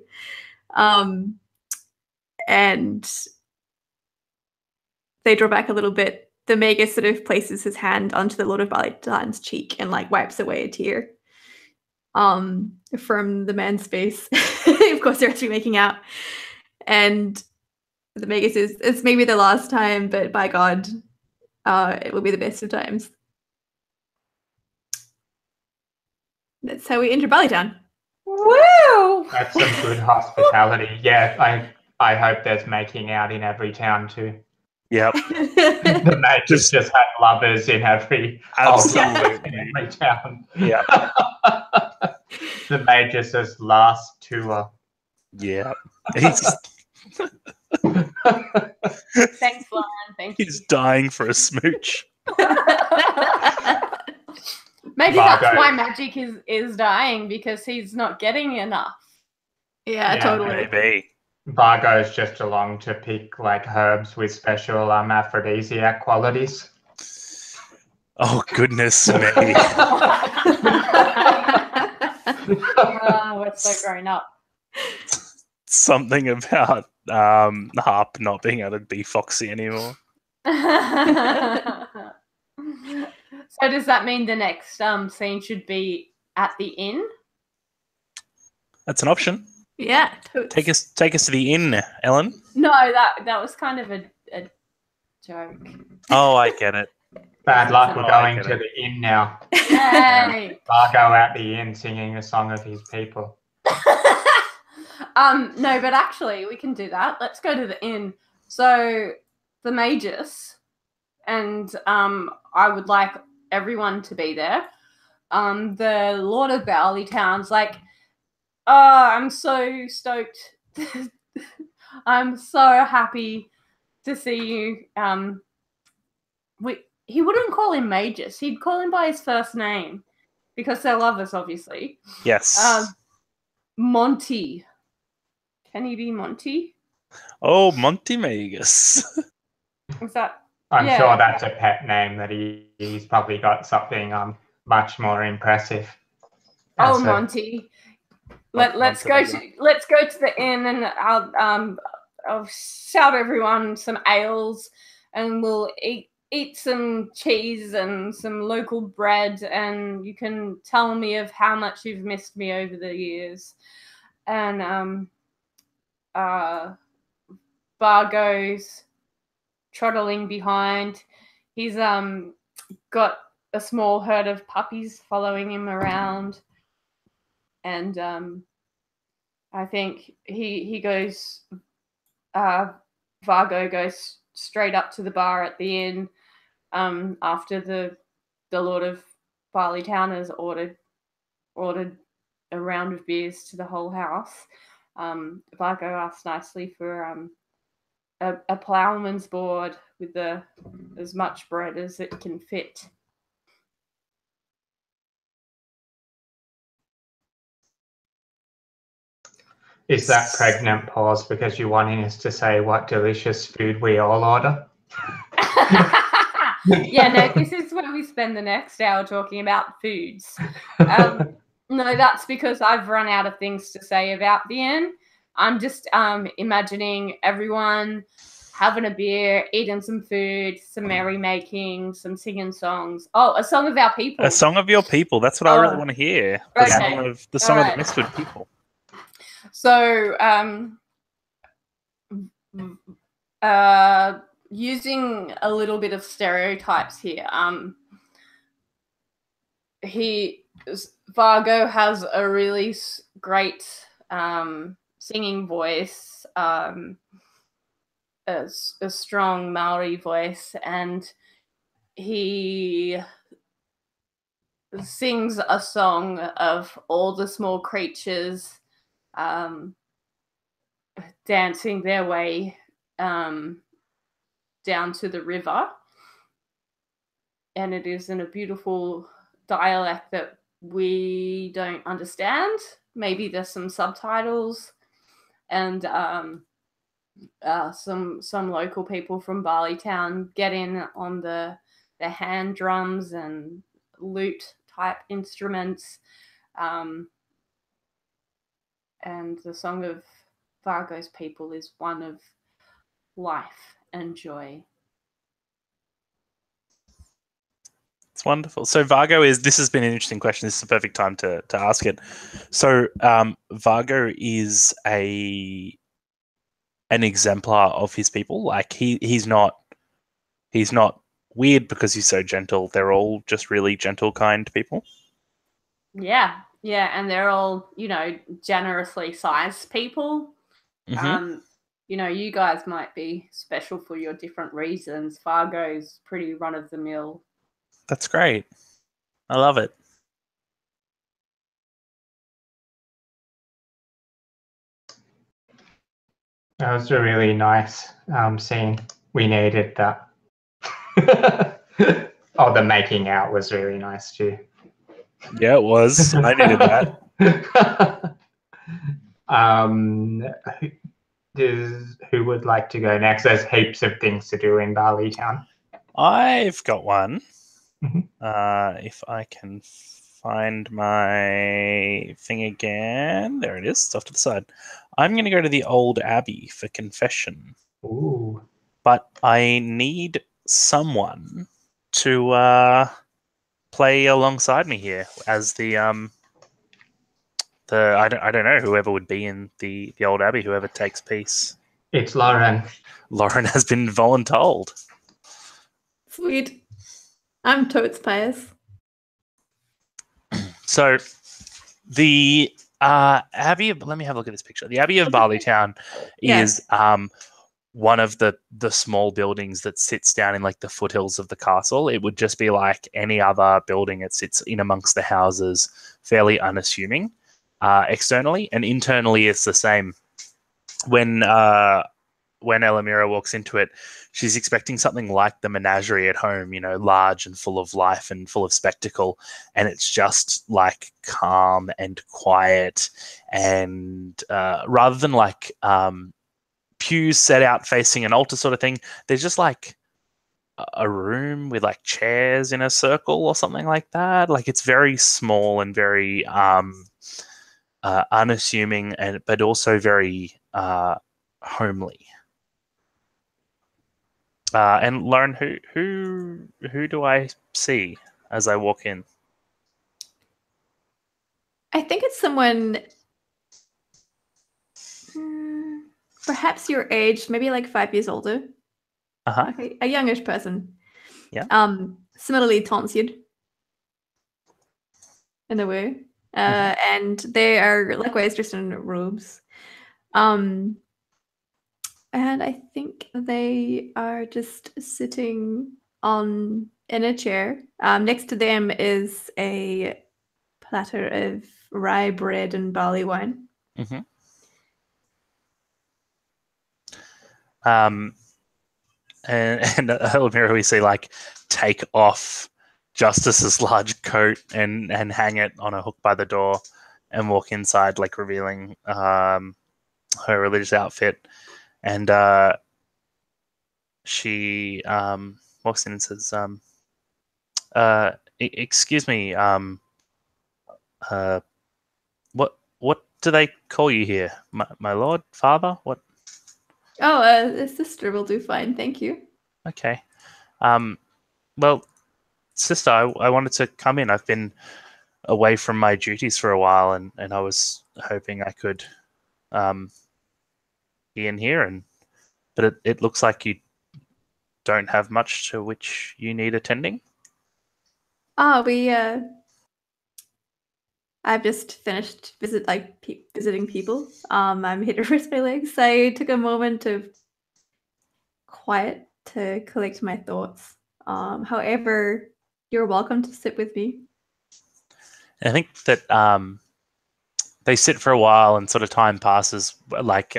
And they draw back a little bit. The Magus sort of places his hand onto the Lord of Barley Town's cheek and wipes away a tear from the man's face. Of course, they're actually making out. And the Magus says, "It's maybe the last time, but by God, it will be the best of times." That's how we enter Barley Town. Woo! That's some good hospitality. Yeah, I hope there's making out in every town too. Yep. The Magus just had lovers in every Absolutely. in every town. Yeah. The Magus' last tour. Yeah. Thanks, Lauren. Thank you. He's dying for a smooch. Maybe Vargo. that's why Magic is dying, because he's not getting enough. Yeah, totally. Maybe. Vargo's just along to pick herbs with special aphrodisiac qualities. Oh, goodness me. We're so grown up. Something about Harp not being able to be foxy anymore. So does that mean the next scene should be at the inn? That's an option. Yeah, totes. Take us to the inn, Ellen. No, that was kind of a joke. Oh, I get it. Bad luck, we're Oh, I going get to it. the inn now. Yay! Vargo at the inn singing a song of his people. No, but actually we can do that. Let's go to the inn. So the Magus, and I would like everyone to be there. The Lord of Barley Town's like, oh, I'm so stoked. I'm so happy to see you. He wouldn't call him Magus. He'd call him by his first name because they're lovers, obviously. Yes. Monty. Can he be Monty? Oh, Monty Magus. Is that? I'm Yeah. sure that's a pet name that he's probably got something much more impressive. Oh, So- Monty. Let's go to the inn, and I'll shout everyone some ales, and we'll eat some cheese and some local bread, and you can tell me of how much you've missed me over the years. And Bargo's trottling behind. He's got a small herd of puppies following him around, and I think he goes. Vargo goes straight up to the bar at the inn after the Lord of Barley Town has ordered a round of beers to the whole house. Vargo asks nicely for a ploughman's board with as much bread as it can fit. Is that pregnant pause because you're wanting us to say what delicious food we all order? Yeah, no, this is where we spend the next hour talking about foods. No, that's because I've run out of things to say about the inn. I'm just imagining everyone having a beer, eating some food, some merrymaking, some singing songs. Oh, a song of our people. A song of your people. That's what I really want to hear. The Okay. song of the Alright. Mistwood people. So, using a little bit of stereotypes here, Vargo has a really great singing voice, a strong Maori voice, and he sings a song of all the small creatures dancing their way down to the river, and it is in a beautiful dialect that we don't understand. Maybe there's some subtitles, and some local people from Barley Town get in on the hand drums and lute type instruments, and the song of Vargo's people is one of life and joy. It's wonderful. So this has been an interesting question. This is the perfect time to ask it. So Vargo is an exemplar of his people. Like he's not weird because he's so gentle. They're all just really gentle, kind people. Yeah, and they're all, generously sized people. Mm-hmm. You guys might be special for your different reasons. Fargo's pretty run of the mill. That's great. I love it. That was a really nice scene. We needed that. Oh, the making out was really nice too. Yeah, it was. I needed that. Who would like to go next? There's heaps of things to do in Barley Town. I've got one. Mhm. If I can find my thing again. There it is. It's off to the side. I'm going to go to the old abbey for confession. Ooh. But I need someone to play alongside me here as the I don't know, whoever would be in the old abbey, whoever takes peace. It's Lauren. Lauren has been voluntold. Sweet. I'm totes pious. So the Abbey of, let me have a look at this picture. The Abbey of Barleytown Yeah. is one of the small buildings that sits down in like the foothills of the castle. It would just be like any other building. It sits in amongst the houses, fairly unassuming externally, and internally it's the same. When Elamira walks into it, she's expecting something like the menagerie at home, you know, large and full of life and full of spectacle. And it's just like calm and quiet. And rather than like pews set out facing an altar sort of thing, there's just like a room with like chairs in a circle or something like that. Like it's very small and very unassuming, but also very homely. And Lauren, who do I see as I walk in? I think it's someone perhaps your age, maybe like 5 years older. Uh-huh. Okay, a youngish person. Yeah. Similarly tonsured in a way. And they are likewise dressed in robes. And I think they are just sitting in a chair. Next to them is a platter of rye bread and barley wine. Mm-hmm. And Elamira, we see like take off Justice's large coat and hang it on a hook by the door and walk inside, like revealing her religious outfit. And she walks in and says, excuse me, what do they call you here? My lord? Father? What? Oh, a sister will do fine, thank you. Okay. Well, sister, I wanted to come in. I've been away from my duties for a while, and I was hoping I could be in here, but it looks like you don't have much to which you need attending. I've just finished visiting people. I'm here to rest my legs. I took a moment of quiet to collect my thoughts. However, you're welcome to sit with me. I think that they sit for a while, and sort of time passes, like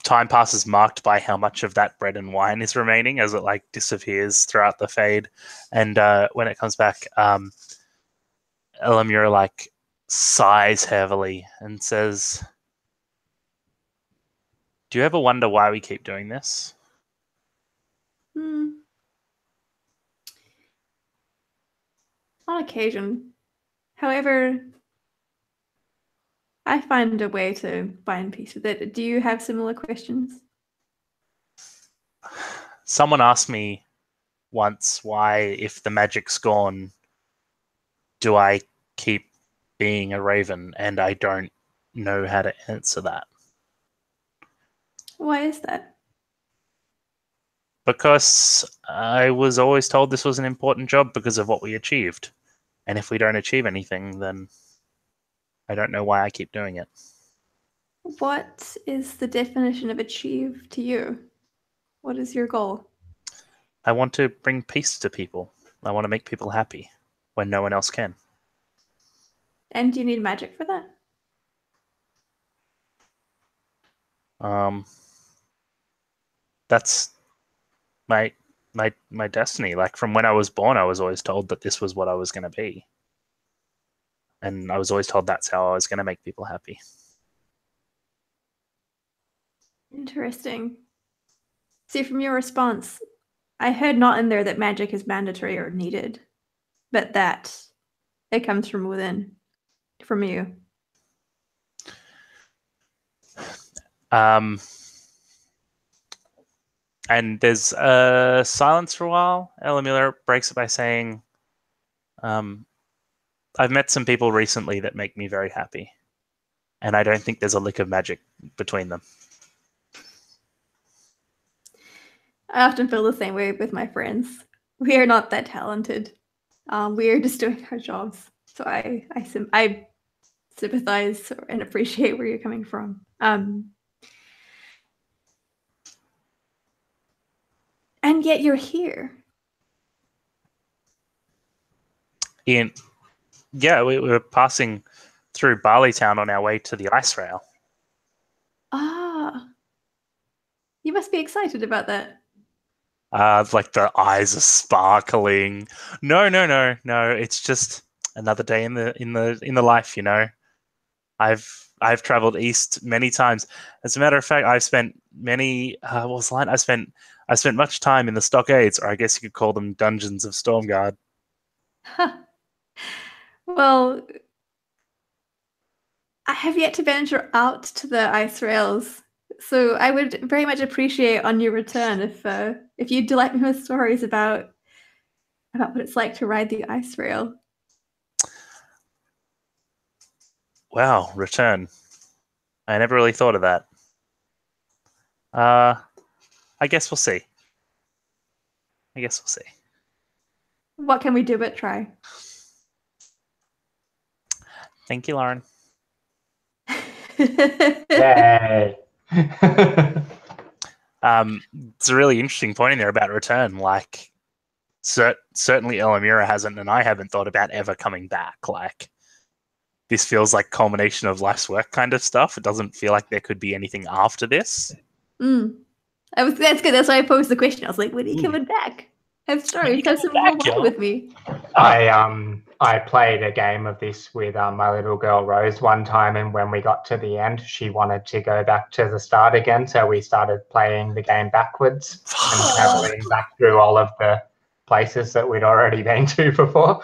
time passes marked by how much of that bread and wine is remaining as it like disappears throughout the fade. And when it comes back, Elamira like sighs heavily and says, "Do you ever wonder why we keep doing this?" On occasion. However, I find a way to find peace with it. Do you have similar questions? Someone asked me once why, if the magic's gone, do I keep being a raven? And I don't know how to answer that. Why is that? Because I was always told this was an important job because of what we achieved. And if we don't achieve anything, then I don't know why I keep doing it. What is the definition of achieve to you? What is your goal? I want to bring peace to people. I want to make people happy when no one else can. And do you need magic for that? That's my destiny. Like from when I was born, I was always told that this was what I was going to be. And I was always told that's how I was going to make people happy. Interesting. See, from your response, I heard not in there that magic is mandatory or needed, but that it comes from within, from you. And there's silence for a while. Elamira breaks it by saying, I've met some people recently that make me very happy, and I don't think there's a lick of magic between them. I often feel the same way with my friends. We are not that talented. We are just doing our jobs. So I sympathize and appreciate where you're coming from. And yet you're here. Ian, yeah, we were passing through Barley Town on our way to the ice rail. Ah, you must be excited about that. Like the eyes are sparkling. No. It's just another day in the life, you know. I've traveled east many times. As a matter of fact, I've spent many. What was the line? I spent much time in the stockades, or I guess you could call them dungeons of Stormguard. Well, I have yet to venture out to the ice rails, so I would very much appreciate on your return if you'd delight me with stories about what it's like to ride the ice rail. Wow, return. I never really thought of that. I guess we'll see. What can we do but try? Thank you, Lauren. Yay. It's a really interesting point in there about return. Like, certainly Elamira hasn't, and I haven't thought about ever coming back. Like, this feels like culmination of life's work kind of stuff. It doesn't feel like there could be anything after this. That's good. That's why I posed the question. I was like, when are you coming back? Have stories. Have some more fun with me. I played a game of this with my little girl Rose one time, and when we got to the end, she wanted to go back to the start again. So we started playing the game backwards and traveling back through all of the places that we'd already been to before.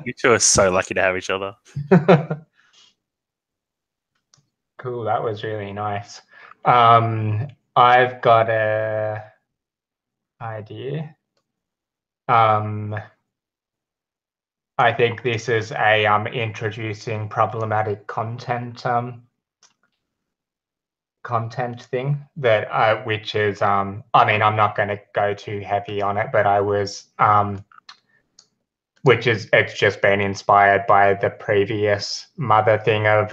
You two are so lucky to have each other. Cool, that was really nice. I've got a idea. I think this is a introducing problematic content thing that which is I mean, I'm not going to go too heavy on it, but I was it's just been inspired by the previous mother thing of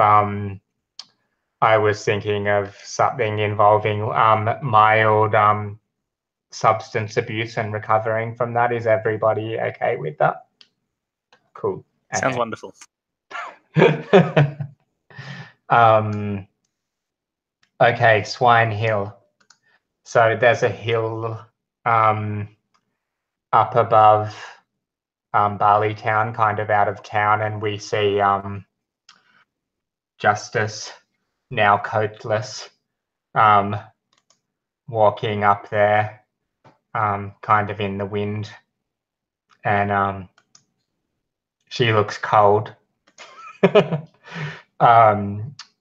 I was thinking of something involving mild substance abuse and recovering from that. Is everybody okay with that? Cool. Sounds wonderful. Okay, Swine Hill. So there's a hill up above Barley Town, kind of out of town, and we see Justice, now coatless, walking up there, kind of in the wind, and she looks cold.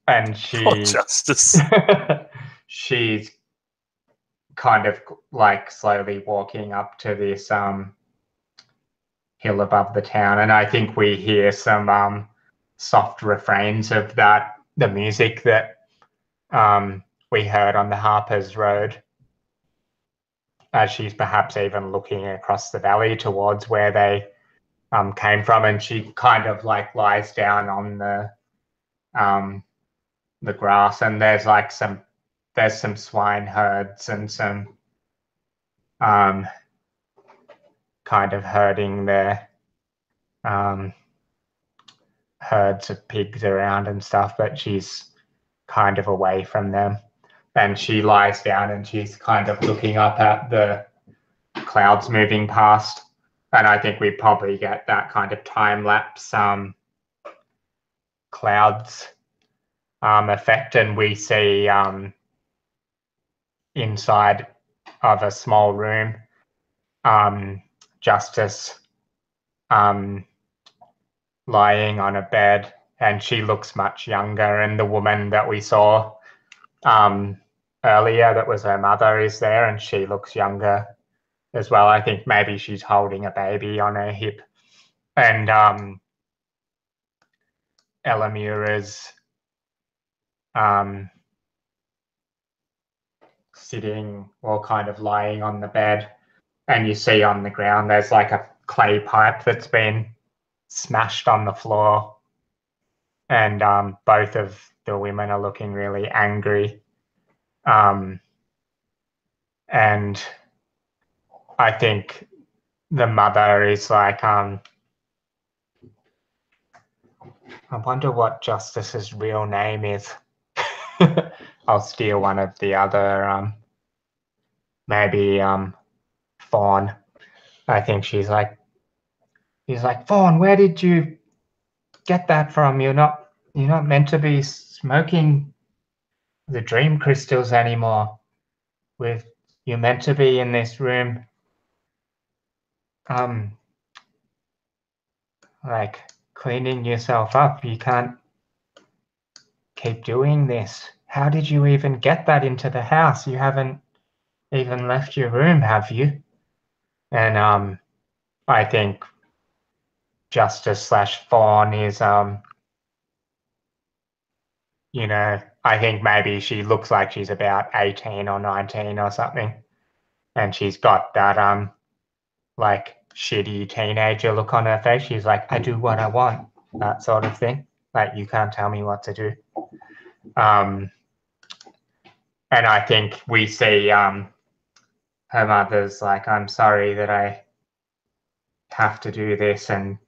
And Justice. she's kind of like slowly walking up to this hill above the town, and I think we hear some soft refrains of the music that we heard on the Harper's Road, as she's perhaps even looking across the valley towards where they came from, and she kind of like lies down on the grass, and there's like some swine herds and some kind of herding their herds of pigs around and stuff, but she's kind of away from them, and she lies down and she's kind of looking up at the clouds moving past. And I think we probably get that kind of time-lapse clouds effect, and we see inside of a small room Justice lying on a bed, and she looks much younger, and the woman that we saw earlier that was her mother is there, and she looks younger as well. I think maybe she's holding a baby on her hip, and Elamura's sitting or kind of lying on the bed, and you see on the ground there's like a clay pipe that's been smashed on the floor, and both of the women are looking really angry. And I think the mother is like, I wonder what Justice's real name is. I'll steal one of the other, maybe Fawn. I think he's like, Fawn, where did you get that from? You're not meant to be smoking the dream crystals anymore. You're meant to be in this room, like cleaning yourself up. You can't keep doing this. How did you even get that into the house? You haven't even left your room, have you? And I think Justice / Fawn is I think maybe she looks like she's about 18 or 19 or something, and she's got that like shitty teenager look on her face. She's like, I do what I want, that sort of thing. Like, you can't tell me what to do. And I think we see her mother's like, I'm sorry that I have to do this, and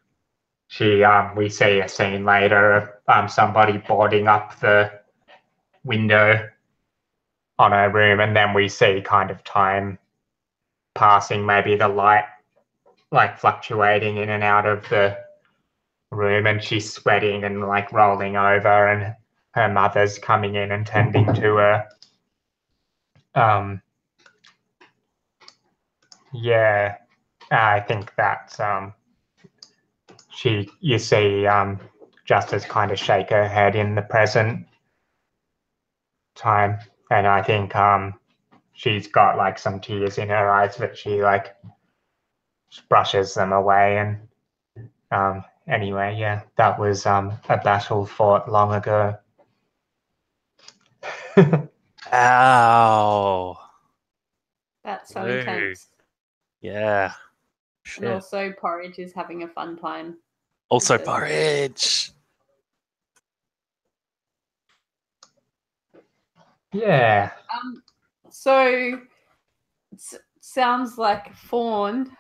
we see a scene later of somebody boarding up the window on her room, and then we see kind of time passing, maybe the light like fluctuating in and out of the room, and she's sweating and like rolling over, and her mother's coming in and tending to her. Yeah, I think that's you see Justice kind of shake her head in the present time, and I think she's got like some tears in her eyes, but she like brushes them away. And anyway, yeah, that was a battle fought long ago. Ow. That's so Ooh. intense. Yeah. And Shit. also, Porridge is having a fun time. Also, Porridge. Yeah. So sounds like Fawn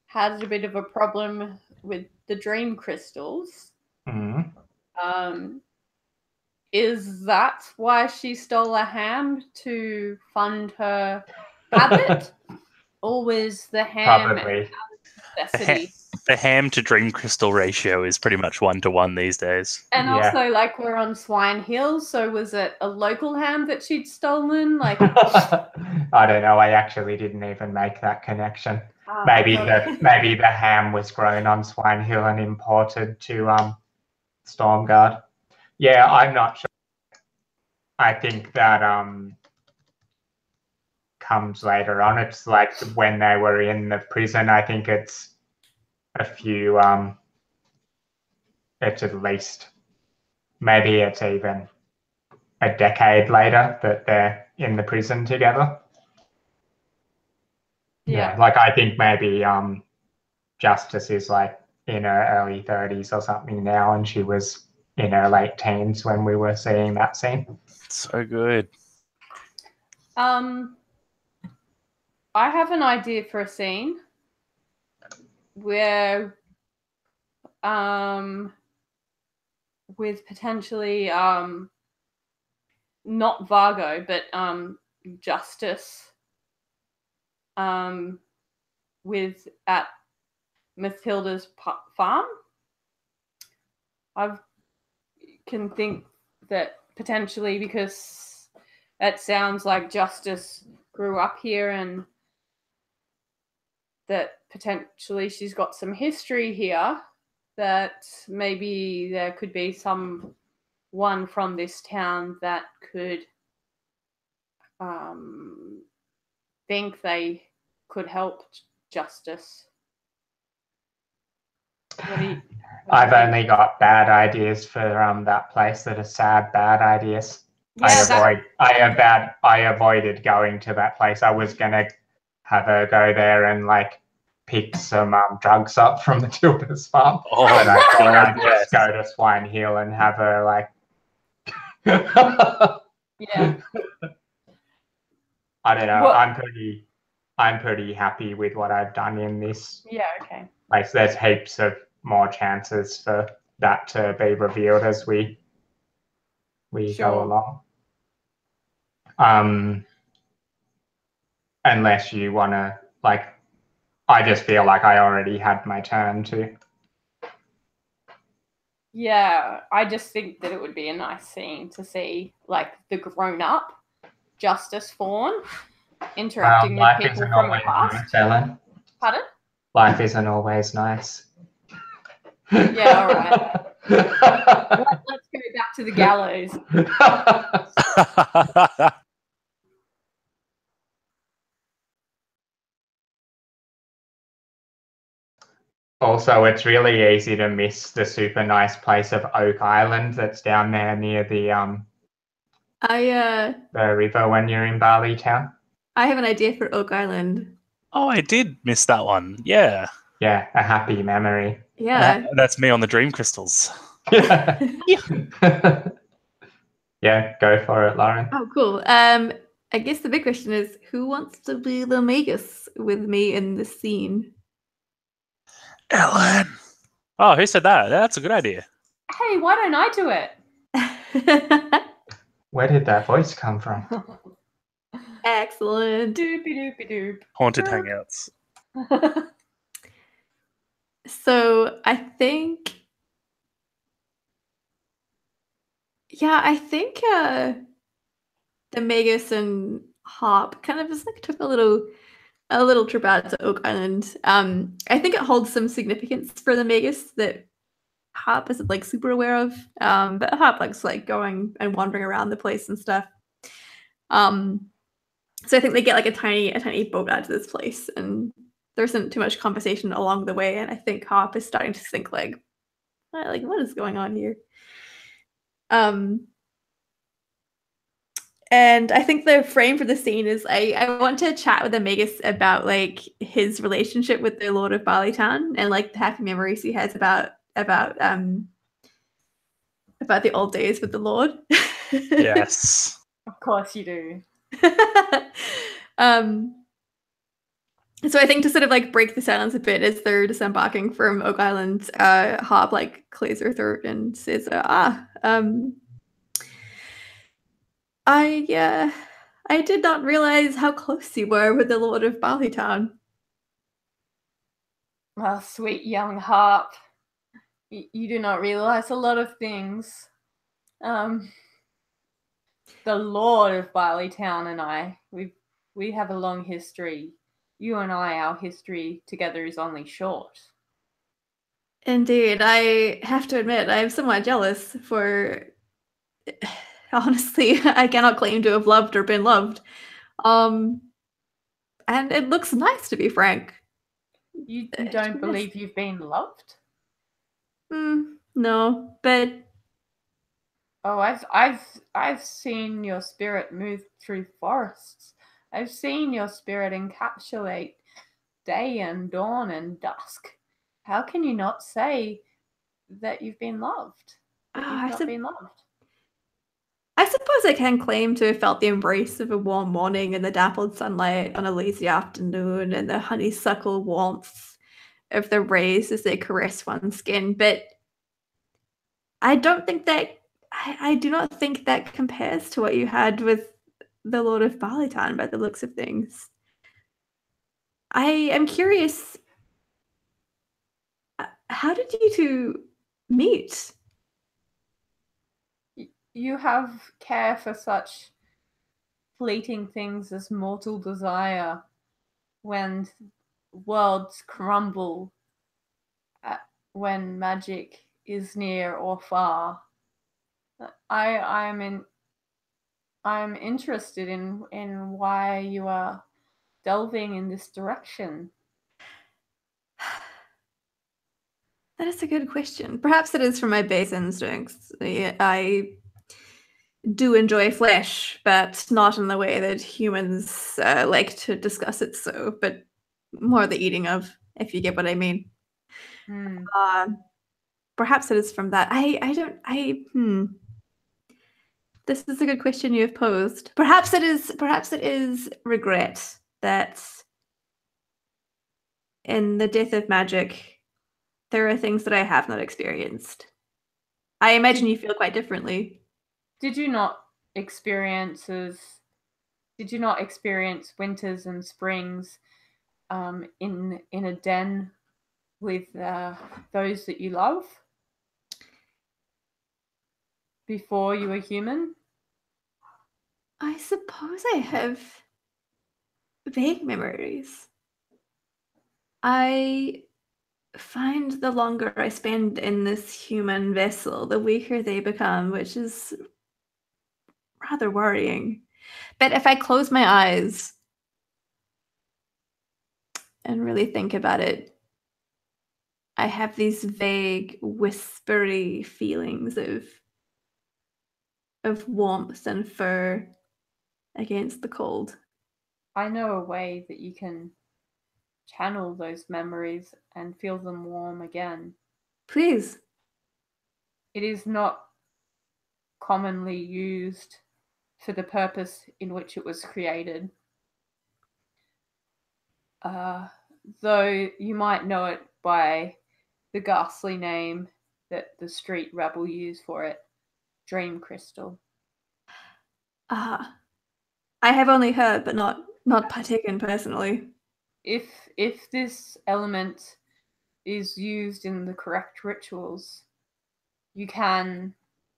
had a bit of a problem with the dream crystals. Mm-hmm. Is that why she stole a ham to fund her habit? Or was the ham Probably. necessity? The ham to dream crystal ratio is pretty much 1-to-1 these days. And Yeah. also, like, we're on Swine Hill, so was it a local ham that she'd stolen? Like, I don't know. I actually didn't even make that connection. Maybe the ham was grown on Swine Hill and imported to Stormguard. Yeah, I'm not sure. I think that comes later on. It's like when they were in the prison. I think it's a few. It's at least, maybe it's even a decade later that they're in the prison together. Yeah, like I think maybe Justice is like in her early 30s or something now, and she was in her late teens when we were seeing that scene. So good. I have an idea for a scene where with potentially not Vargo, but Justice with at Mathilda's farm. I can think that potentially, because it sounds like Justice grew up here, and that potentially she's got some history here, that maybe there could be someone from this town that could think they could help Justice. What do I've only got bad ideas for that place that are sad bad ideas. Yeah, I avoided going to that place. I was gonna have her go there and like pick some drugs up from the Tilda's farm. Oh, But I thought God, I'd yes. just go to Swine Hill and have her like yeah. I don't know. What- I'm pretty happy with what I've done in this Yeah, okay. place. There's heaps of more chances for that to be revealed as we go Sure. along. Unless you want to, like, I just feel like I already had my turn to. Yeah, I just think that it would be a nice scene to see, like, the grown-up Justice Fawn interacting with Life people isn't from the always past. nice, Ellen. Pardon? Life isn't always nice. Yeah, all right. Let's go back to the gallows. Also, it's really easy to miss the super nice place of Oak Island that's down there near the river when you're in Barley Town. I have an idea for Oak Island. Oh, I did miss that one. Yeah. Yeah, a happy memory. Yeah. That's me on the dream crystals. Yeah, go for it, Lauren. Oh, cool. I guess the big question is, who wants to be the Magus with me in this scene? Ellen. Oh, who said that? That's a good idea. Hey, why don't I do it? Where did that voice come from? Excellent. Doopy-doopy-doop. Haunted Hangouts. So I think the Magus and Hop kind of just like took a little trip out to Oak Island. I think it holds some significance for the Magus that Hop isn't like super aware of. But Hop likes like going and wandering around the place and stuff. So I think they get like a tiny boat out to this place, and there isn't too much conversation along the way. And I think Hop is starting to think like what is going on here? And I think the frame for the scene is I want to chat with the Magus about like his relationship with the Lord of Barleytown and like the happy memories he has about the old days with the Lord. Yes. Of course you do. So I think to sort of like break the silence a bit as they're disembarking from Oak Island, Hob like clears her throat and says, I did not realize how close you were with the Lord of Barleytown. Oh, sweet young Harp. You do not realize a lot of things. The Lord of Barleytown and I, we have a long history. You and I, our history together is only short. Indeed, I have to admit, I am somewhat jealous for... Honestly, I cannot claim to have loved or been loved. And it looks nice, to be frank. You don't believe you've been loved? No, but... Oh, I've seen your spirit move through forests. I've seen your spirit encapsulate day and dawn and dusk. How can you not say that you've been loved? That you've not been loved? I suppose I can claim to have felt the embrace of a warm morning in the dappled sunlight on a lazy afternoon and the honeysuckle warmth of the rays as they caress one's skin, but I don't think that I do not think that compares to what you had with the Lord of Barleytown by the looks of things. I am curious, how did you two meet? You have care for such fleeting things as mortal desire when worlds crumble, when magic is near or far. I'm interested in why you are delving in this direction. That is a good question. Perhaps it is from my base instincts. I do enjoy flesh, but not in the way that humans like to discuss it so, but more the eating of, if you get what I mean. Perhaps it is from that. This is a good question you have posed. Perhaps it is regret that in the death of magic, there are things that I have not experienced. I imagine you feel quite differently. Did you not experience winters and springs in a den with those that you love before you were human? I suppose I have vague memories. I find the longer I spend in this human vessel, the weaker they become, which is rather worrying. But if I close my eyes and really think about it, I have these vague, whispery feelings of warmth and fur against the cold. I know a way that you can channel those memories and feel them warm again. Please. It is not commonly used for the purpose in which it was created. Though you might know it by the ghastly name that the street rabble use for it, Dream Crystal. I have only heard, but not partaken personally. If this element is used in the correct rituals, you can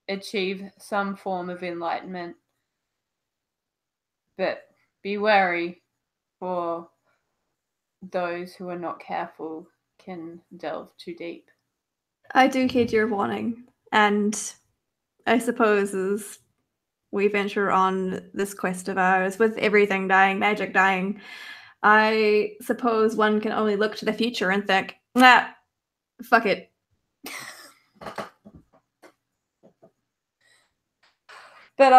achieve some form of enlightenment. But be wary, for those who are not careful can delve too deep. I do heed your warning, and I suppose as we venture on this quest of ours, with everything dying, magic dying, I suppose one can only look to the future and think, nah, fuck it. But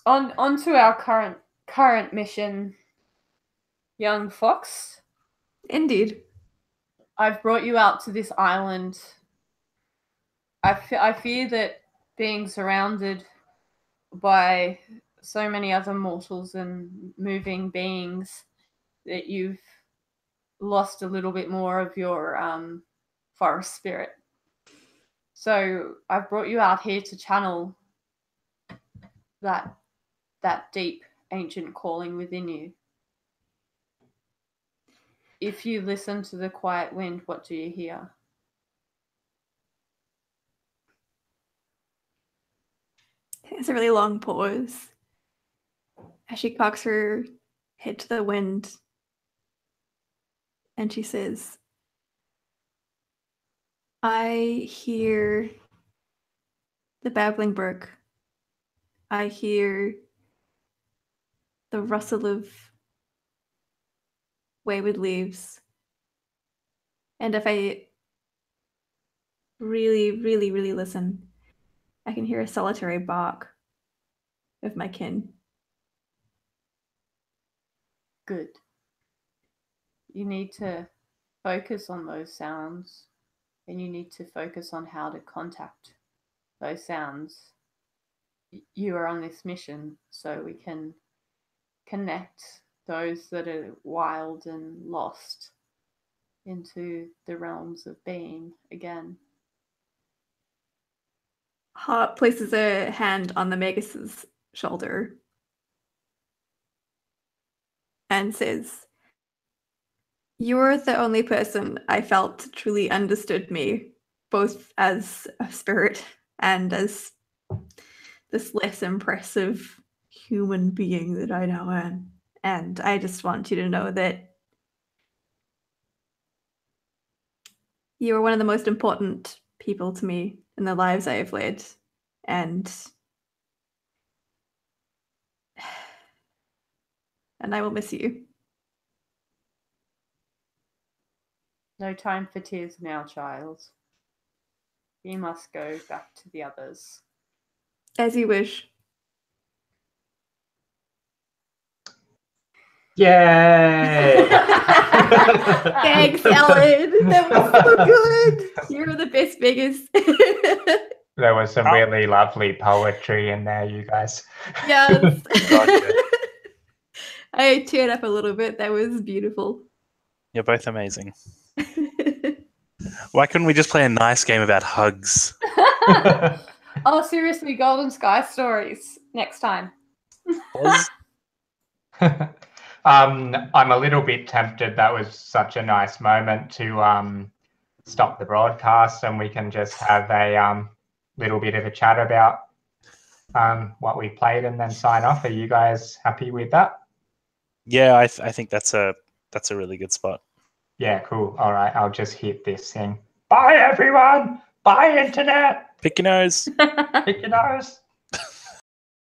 on to our current mission, young fox. Indeed. I've brought you out to this island. I fear that being surrounded by so many other mortals and moving beings, that you've lost a little bit more of your forest spirit. So I've brought you out here to channel that deep ancient calling within you. If you listen to the quiet wind, what do you hear? It's a really long pause as she cocks her head to the wind and she says, I hear the babbling brook. I hear the rustle of wayward leaves. And if I really, really, really listen, I can hear a solitary bark of my kin. Good. You need to focus on those sounds, and you need to focus on how to contact those sounds. You are on this mission so we can connect those that are wild and lost into the realms of being again. Hart places a hand on the Magus's shoulder and says, you're the only person I felt truly understood me, both as a spirit and as this less impressive human being that I now am. And I just want you to know that you are one of the most important people to me in the lives I have led. And I will miss you. No time for tears now, child. We must go back to the others. As you wish. Yay! Thanks, Ellen. That was so good. You're the best biggest. There was some really lovely poetry in there, you guys. Yes. Gotcha. I teared up a little bit. That was beautiful. You're both amazing. Why couldn't we just play a nice game about hugs? Oh, seriously, Golden Sky stories next time. I'm a little bit tempted. That was such a nice moment to stop the broadcast and we can just have a little bit of a chat about what we played and then sign off. Are you guys happy with that? Yeah, I think that's a really good spot. Yeah, cool. All right, I'll just hit this thing. Bye, everyone. Bye, internet. Pick your nose. Pick your nose.